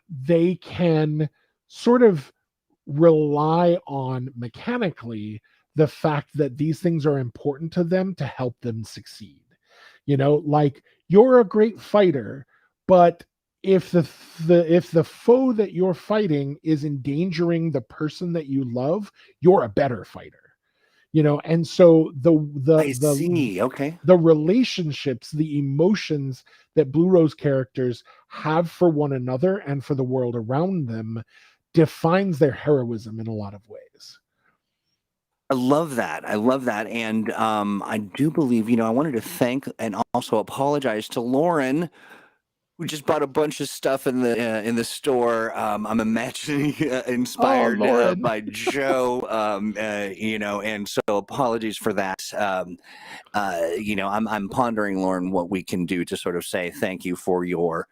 they can sort of rely on mechanically the fact that these things are important to them to help them succeed. Like you're a great fighter, but if the foe that you're fighting is endangering the person that you love, you're a better fighter. And so I see. Okay. the relationships, the emotions that Blue Rose characters have for one another and for the world around them defines their heroism in a lot of ways. I love that. I love that. And I do believe, I wanted to thank and also apologize to Lauren, who just bought a bunch of stuff in the store. I'm imagining Oh, inspired Lauren. by Joe. And so apologies for that. I'm pondering, Lauren, what we can do to sort of say thank you for your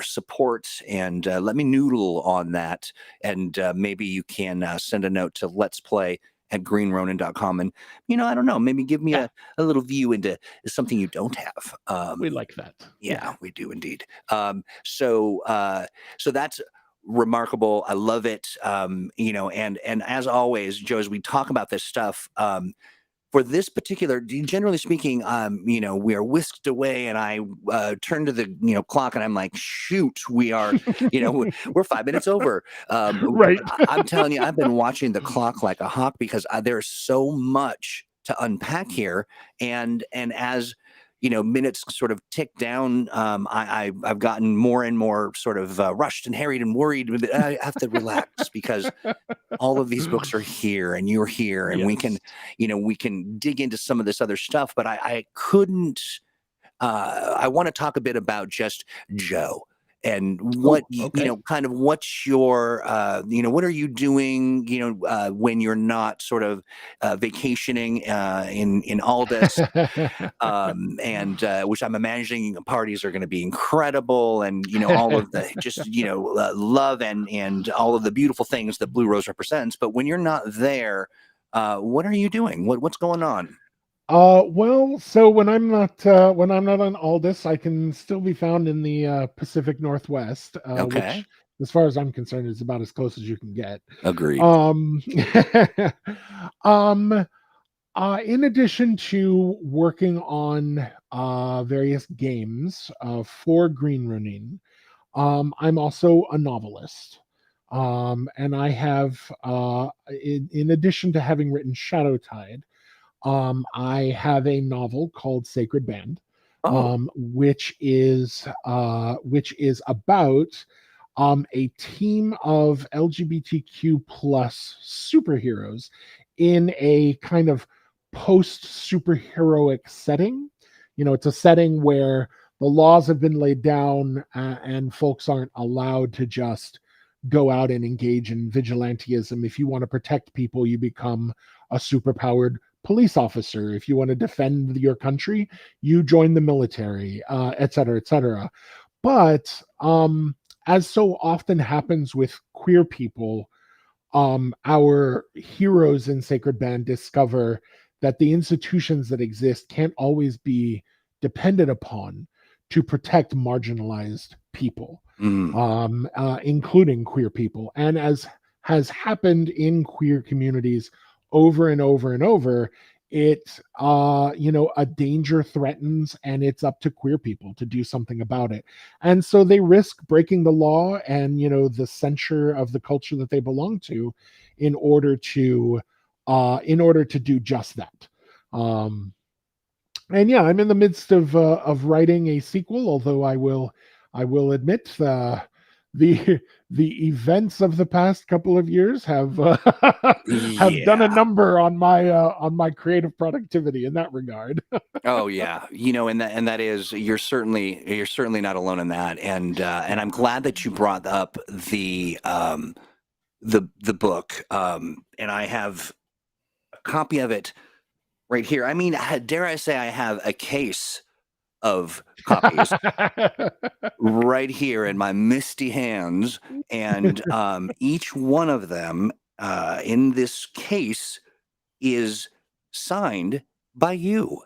support, and let me noodle on that, and maybe you can send a note to let's play at greenronin.com, and I don't know, maybe give me Yeah, a little view into something you don't have. we like that. Yeah. Yeah, we do indeed. So that's remarkable. I love it. And as always, Joe, as we talk about this stuff, for this particular, generally speaking, we are whisked away, and I turn to the clock, and I'm like, shoot, we're 5 minutes over. Right. I'm telling you, I've been watching the clock like a hawk because there's so much to unpack here, and as minutes sort of tick down, I've gotten more and more sort of rushed and harried and worried. But I have to relax because all of these books are here, and you're here, and we can dig into some of this other stuff. But I couldn't. I want to talk a bit about just Joe and what kind of what's your what are you doing when you're not sort of vacationing in Aldis, and which I'm imagining parties are going to be incredible, and all of the just love and all of the beautiful things that Blue Rose represents. But when you're not there, what are you doing? What's going on? Well, so when I'm not on Aldis, I can still be found in the Pacific Northwest, Okay. which, as far as I'm concerned, is about as close as you can get. Agreed. In addition to working on various games for Green Running, I'm also a novelist. And I have, in addition to having written Shadow Tide, I have a novel called Sacred Band, which is about a team of LGBTQ plus superheroes in a kind of post superheroic setting. It's a setting where the laws have been laid down, and folks aren't allowed to just go out and engage in vigilantism. If you want to protect people, you become a superpowered police officer. If you want to defend your country, you join the military, et cetera, et cetera. But as so often happens with queer people, our heroes in Sacred Band discover that the institutions that exist can't always be depended upon to protect marginalized people, including queer people. And as has happened in queer communities over and over and over, a danger threatens, and it's up to queer people to do something about it. And so they risk breaking the law and the censure of the culture that they belong to in order to do just that. And yeah, I'm in the midst of writing a sequel, although I will admit the events of the past couple of years have done a number on my creative productivity in that regard. Oh yeah, and that is you're certainly not alone in that, and I'm glad that you brought up the book, and I have a copy of it right here. I mean, dare I say, I have a case of copies right here in my misty hands, and each one of them in this case is signed by you.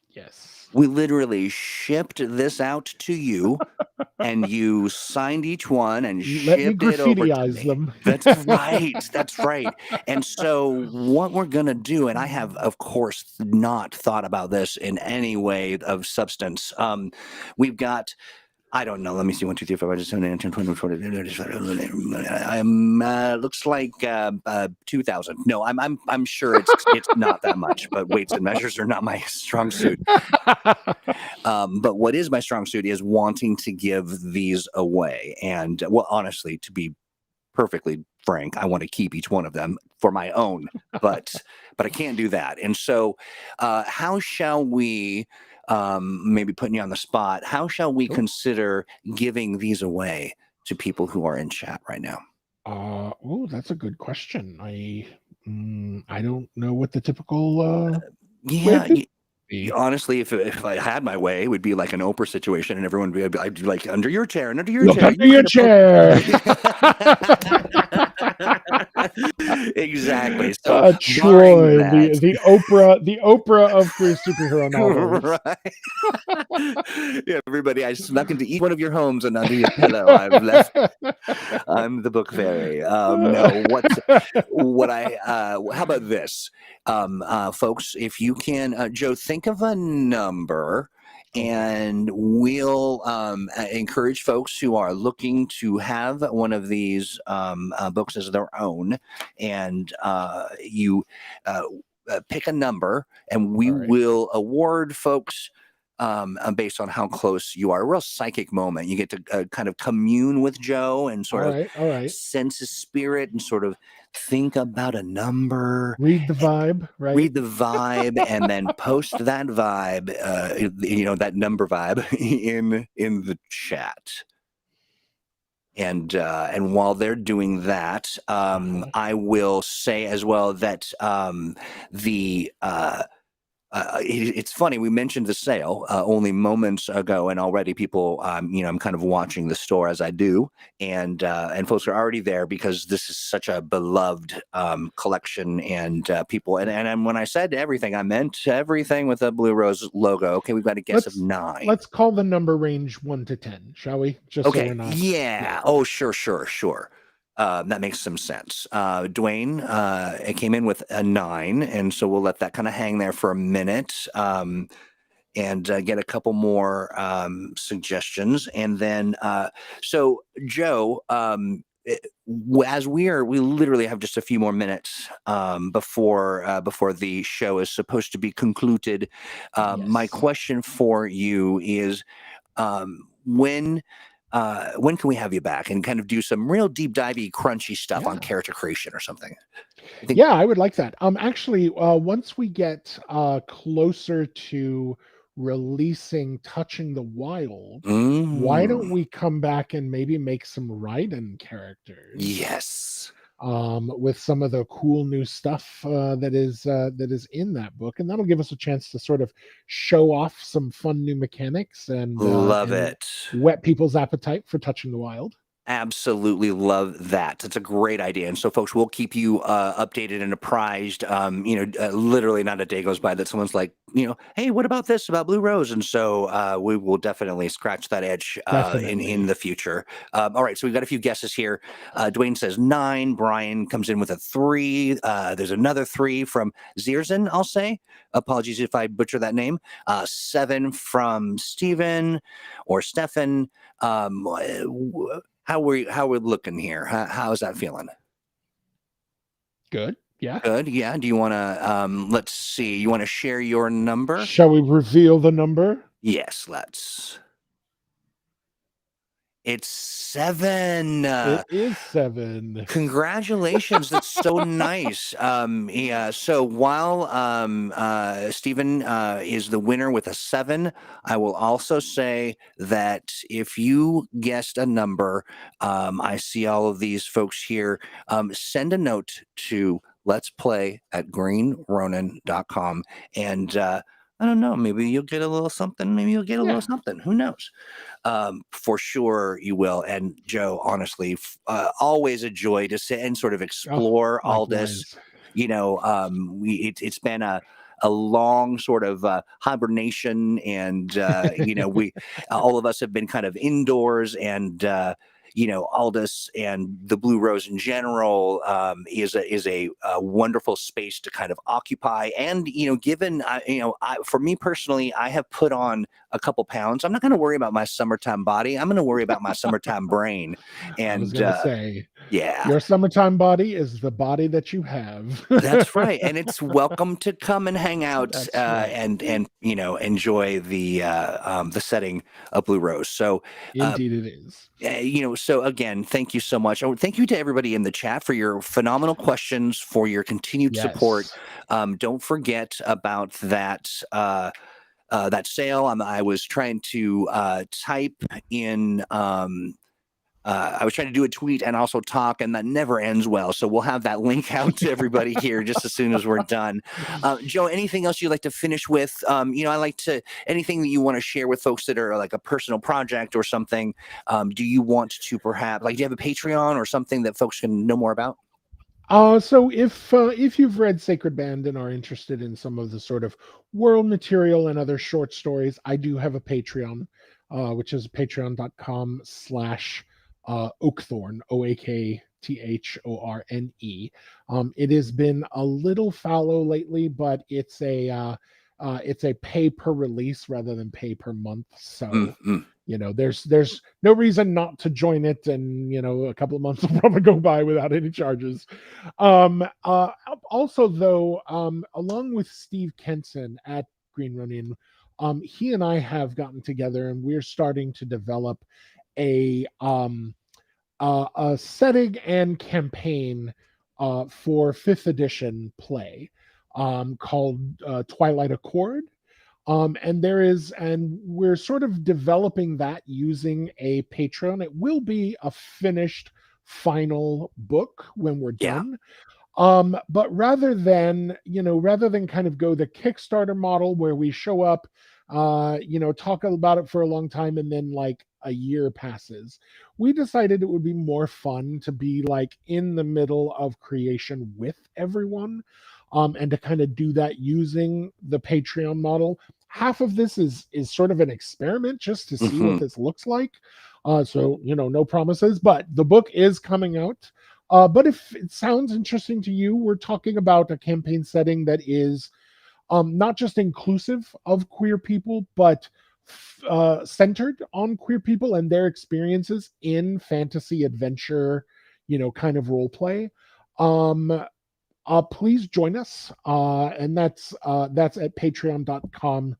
Yes. We literally shipped this out to you, and you signed each one and shipped it over to me. Them. That's right. That's right. And so what we're going to do, and I have, of course, not thought about this in any way of substance. We've got, I don't know. Let me see. 1, 2, 3, 4, 5, 6, 7, 8, 9, 10, 11, 12. I'm looks like 2,000. No, I'm sure it's not that much. But weights and measures are not my strong suit. But what is my strong suit is wanting to give these away. And well, honestly, to be perfectly frank, I want to keep each one of them for my own. But I can't do that. And so, how shall we? Maybe putting you on the spot, how shall we consider giving these away to people who are in chat right now? That's a good question. I don't know what the typical honestly, if I had my way, it would be like an Oprah situation, and everyone would be I'd be like, under your chair, and under your chair. Under your chair. Exactly. So barring Troy, that, the Oprah of queer superhero novels. right? Yeah, everybody, I snuck into each one of your homes and under your pillow. I've left. I'm the book fairy. No, what I how about this, folks? If you can, Joe, think of a number. Okay. And we'll encourage folks who are looking to have one of these books as their own, and you pick a number, and we All right. will award folks based on how close you are. A real psychic moment. You get to kind of commune with Joe and All sort of right. All right. sense his spirit and sort of think about a number, Read the vibe, right? read the vibe, and then post that vibe, that number vibe in the chat. And while they're doing that, I will say as well that the it's funny, we mentioned the sale only moments ago, and already people, I'm kind of watching the store as I do, and folks are already there because this is such a beloved collection, and people, and when I said everything, I meant everything with a Blue Rose logo. Okay, we've got a guess of 9. Let's call the number range 1 to 10, shall we? Just so Okay, we're not. yeah. Oh, sure. That makes some sense. Dwayne, it came in with a 9, and so we'll let that kind of hang there for a minute, and get a couple more suggestions, and then so Joe, as we literally have just a few more minutes before the show is supposed to be concluded. My Yes. question for you is, when can we have you back and kind of do some real deep divey, crunchy stuff on Yeah. character creation or something? I think. Yeah, I would like that. Actually, once we get closer to releasing Touching the Wild, why don't Mm, we come back and maybe make some Raiden characters yes. with some of the cool new stuff that is in that book, and that'll give us a chance to sort of show off some fun new mechanics Love and it. whet people's appetite for Touching the Wild. Absolutely love that. That's a great idea. And so, folks, we'll keep you updated and apprised. Literally not a day goes by that someone's like, hey, what about this about Blue Rose? And so we will definitely scratch that edge in Definitely. the future. All right, so we've got a few guesses here. Dwayne says 9. Brian comes in with a 3. There's another 3 from Zierzin, I'll say. Apologies if I butcher that name. 7 from Stephen or Stefan. How we looking here? How's that feeling? Good. Yeah. Good. Yeah. Do you want to let's see. You want to share your number? Shall we reveal the number? Yes, let's. It's 7. It is 7. Congratulations. That's so nice. Yeah. So while Stephen is the winner with a 7, I will also say that if you guessed a number, I see all of these folks here. Send a note to let's play at greenronin.com. And I don't know, maybe you'll get a little something. Maybe you'll get a little something. Who knows? For sure you will. And Joe, honestly, always a joy to sit and sort of explore all this. Likewise. It's been a long sort of hibernation, and we all of us have been kind of indoors, and Aldis and the Blue Rose in general is a wonderful space to kind of occupy. And given for me personally, I have put on a couple pounds. I'm not going to worry about my summertime body. I'm going to worry about my summertime brain. I was And going to say, yeah. your summertime body is the body that you have. That's right, and it's welcome to come and hang out Right. and enjoy the setting of Blue Rose. So, Indeed, it is. so again, thank you so much. Oh, thank you to everybody in the chat for your phenomenal questions, for your continued support. Yes. Don't forget about that. That sale. I was trying to type in. I was trying to do a tweet and also talk, and that never ends well. So we'll have that link out to everybody here just as soon as we're done. Joe, anything else you'd like to finish with? I like to, anything that you want to share with folks that are like a personal project or something. Do you want to perhaps, do you have a Patreon or something that folks can know more about? So if you've read Sacred Band and are interested in some of the sort of world material and other short stories, I do have a Patreon, which is patreon.com/, Oakthorne, Oakthorne. It has been a little fallow lately, but it's a pay per release rather than pay per month. So Mm-hmm. there's no reason not to join it, and a couple of months will probably go by without any charges. um uh Also, though, along with Steve Kenson at Green Running, he and I have gotten together and we're starting to develop a a setting and campaign for fifth edition play, called Twilight Accord. And we're sort of developing that using a Patreon. It will be a finished final book when we're Yeah. done. But rather than kind of go the Kickstarter model where we show up, talk about it for a long time and then like a year passes, we decided it would be more fun to be like in the middle of creation with everyone, and to kind of do that using the Patreon model. Half of this is sort of an experiment just to see what Mm-hmm. this looks like. So no promises, but the book is coming out. But if it sounds interesting to you, we're talking about a campaign setting that is, not just inclusive of queer people, but centered on queer people and their experiences in fantasy adventure, kind of role play. Um, Please join us, and that's at patreon.com/,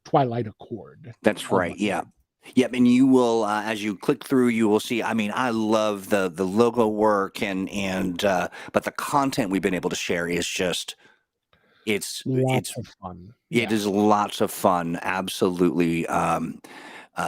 Twilight Accord, That's all right. one Yeah. word. Yep, and you will, as you click through, you will see. I mean, I love the logo work and but the content we've been able to share is just Lots it's of fun. it Yeah. is lots of fun. Absolutely.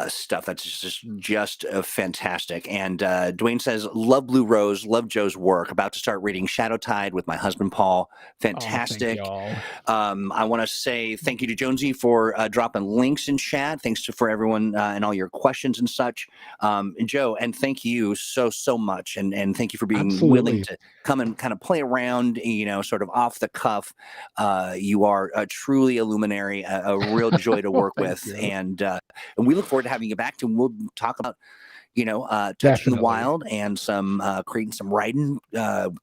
Stuff that's just fantastic. And Dwayne says, "Love Blue Rose, love Joe's work. About to start reading Shadow Tide with my husband Paul. Oh, thank you Fantastic." all. I want to say thank you to Jonesy for dropping links in chat. Thanks for everyone and all your questions and such. And Joe, and thank you so much, and thank you for being willing Absolutely. to come and kind of play around, sort of off the cuff. You are truly a luminary, a real joy to work Thank with, you. and we look forward to having you back. And we'll talk about touching the Definitely. wild and some creating some writing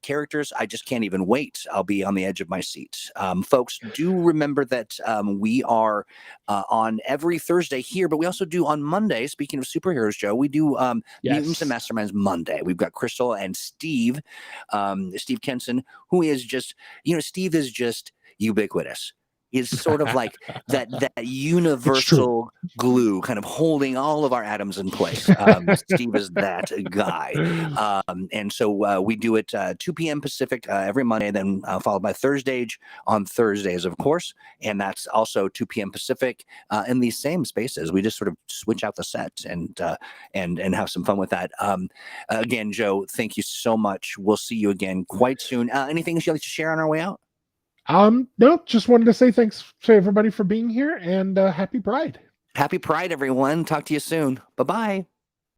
characters. I just can't even wait. I'll be on the edge of my seat. Folks, do remember that we are on every Thursday here, but we also do on Monday. Speaking of superheroes, Joe, we do Mutants and Yes. Masterminds Monday. We've got Crystal and Steve, Steve Kenson, who is just, Steve is just ubiquitous. Is sort of like that It's true. universal glue kind of holding all of our atoms in place. Steve is that guy. And so we do it 2 p.m. Pacific every Monday, then followed by ThursdAGE on Thursdays, of course. And that's also 2 p.m. Pacific in these same spaces. We just sort of switch out the sets and have some fun with that. Again, Joe, thank you so much. We'll see you again quite soon. Anything else you'd like to share on our way out? No, just wanted to say thanks to everybody for being here, and happy Pride. Happy Pride, everyone. Talk to you soon. Bye-bye.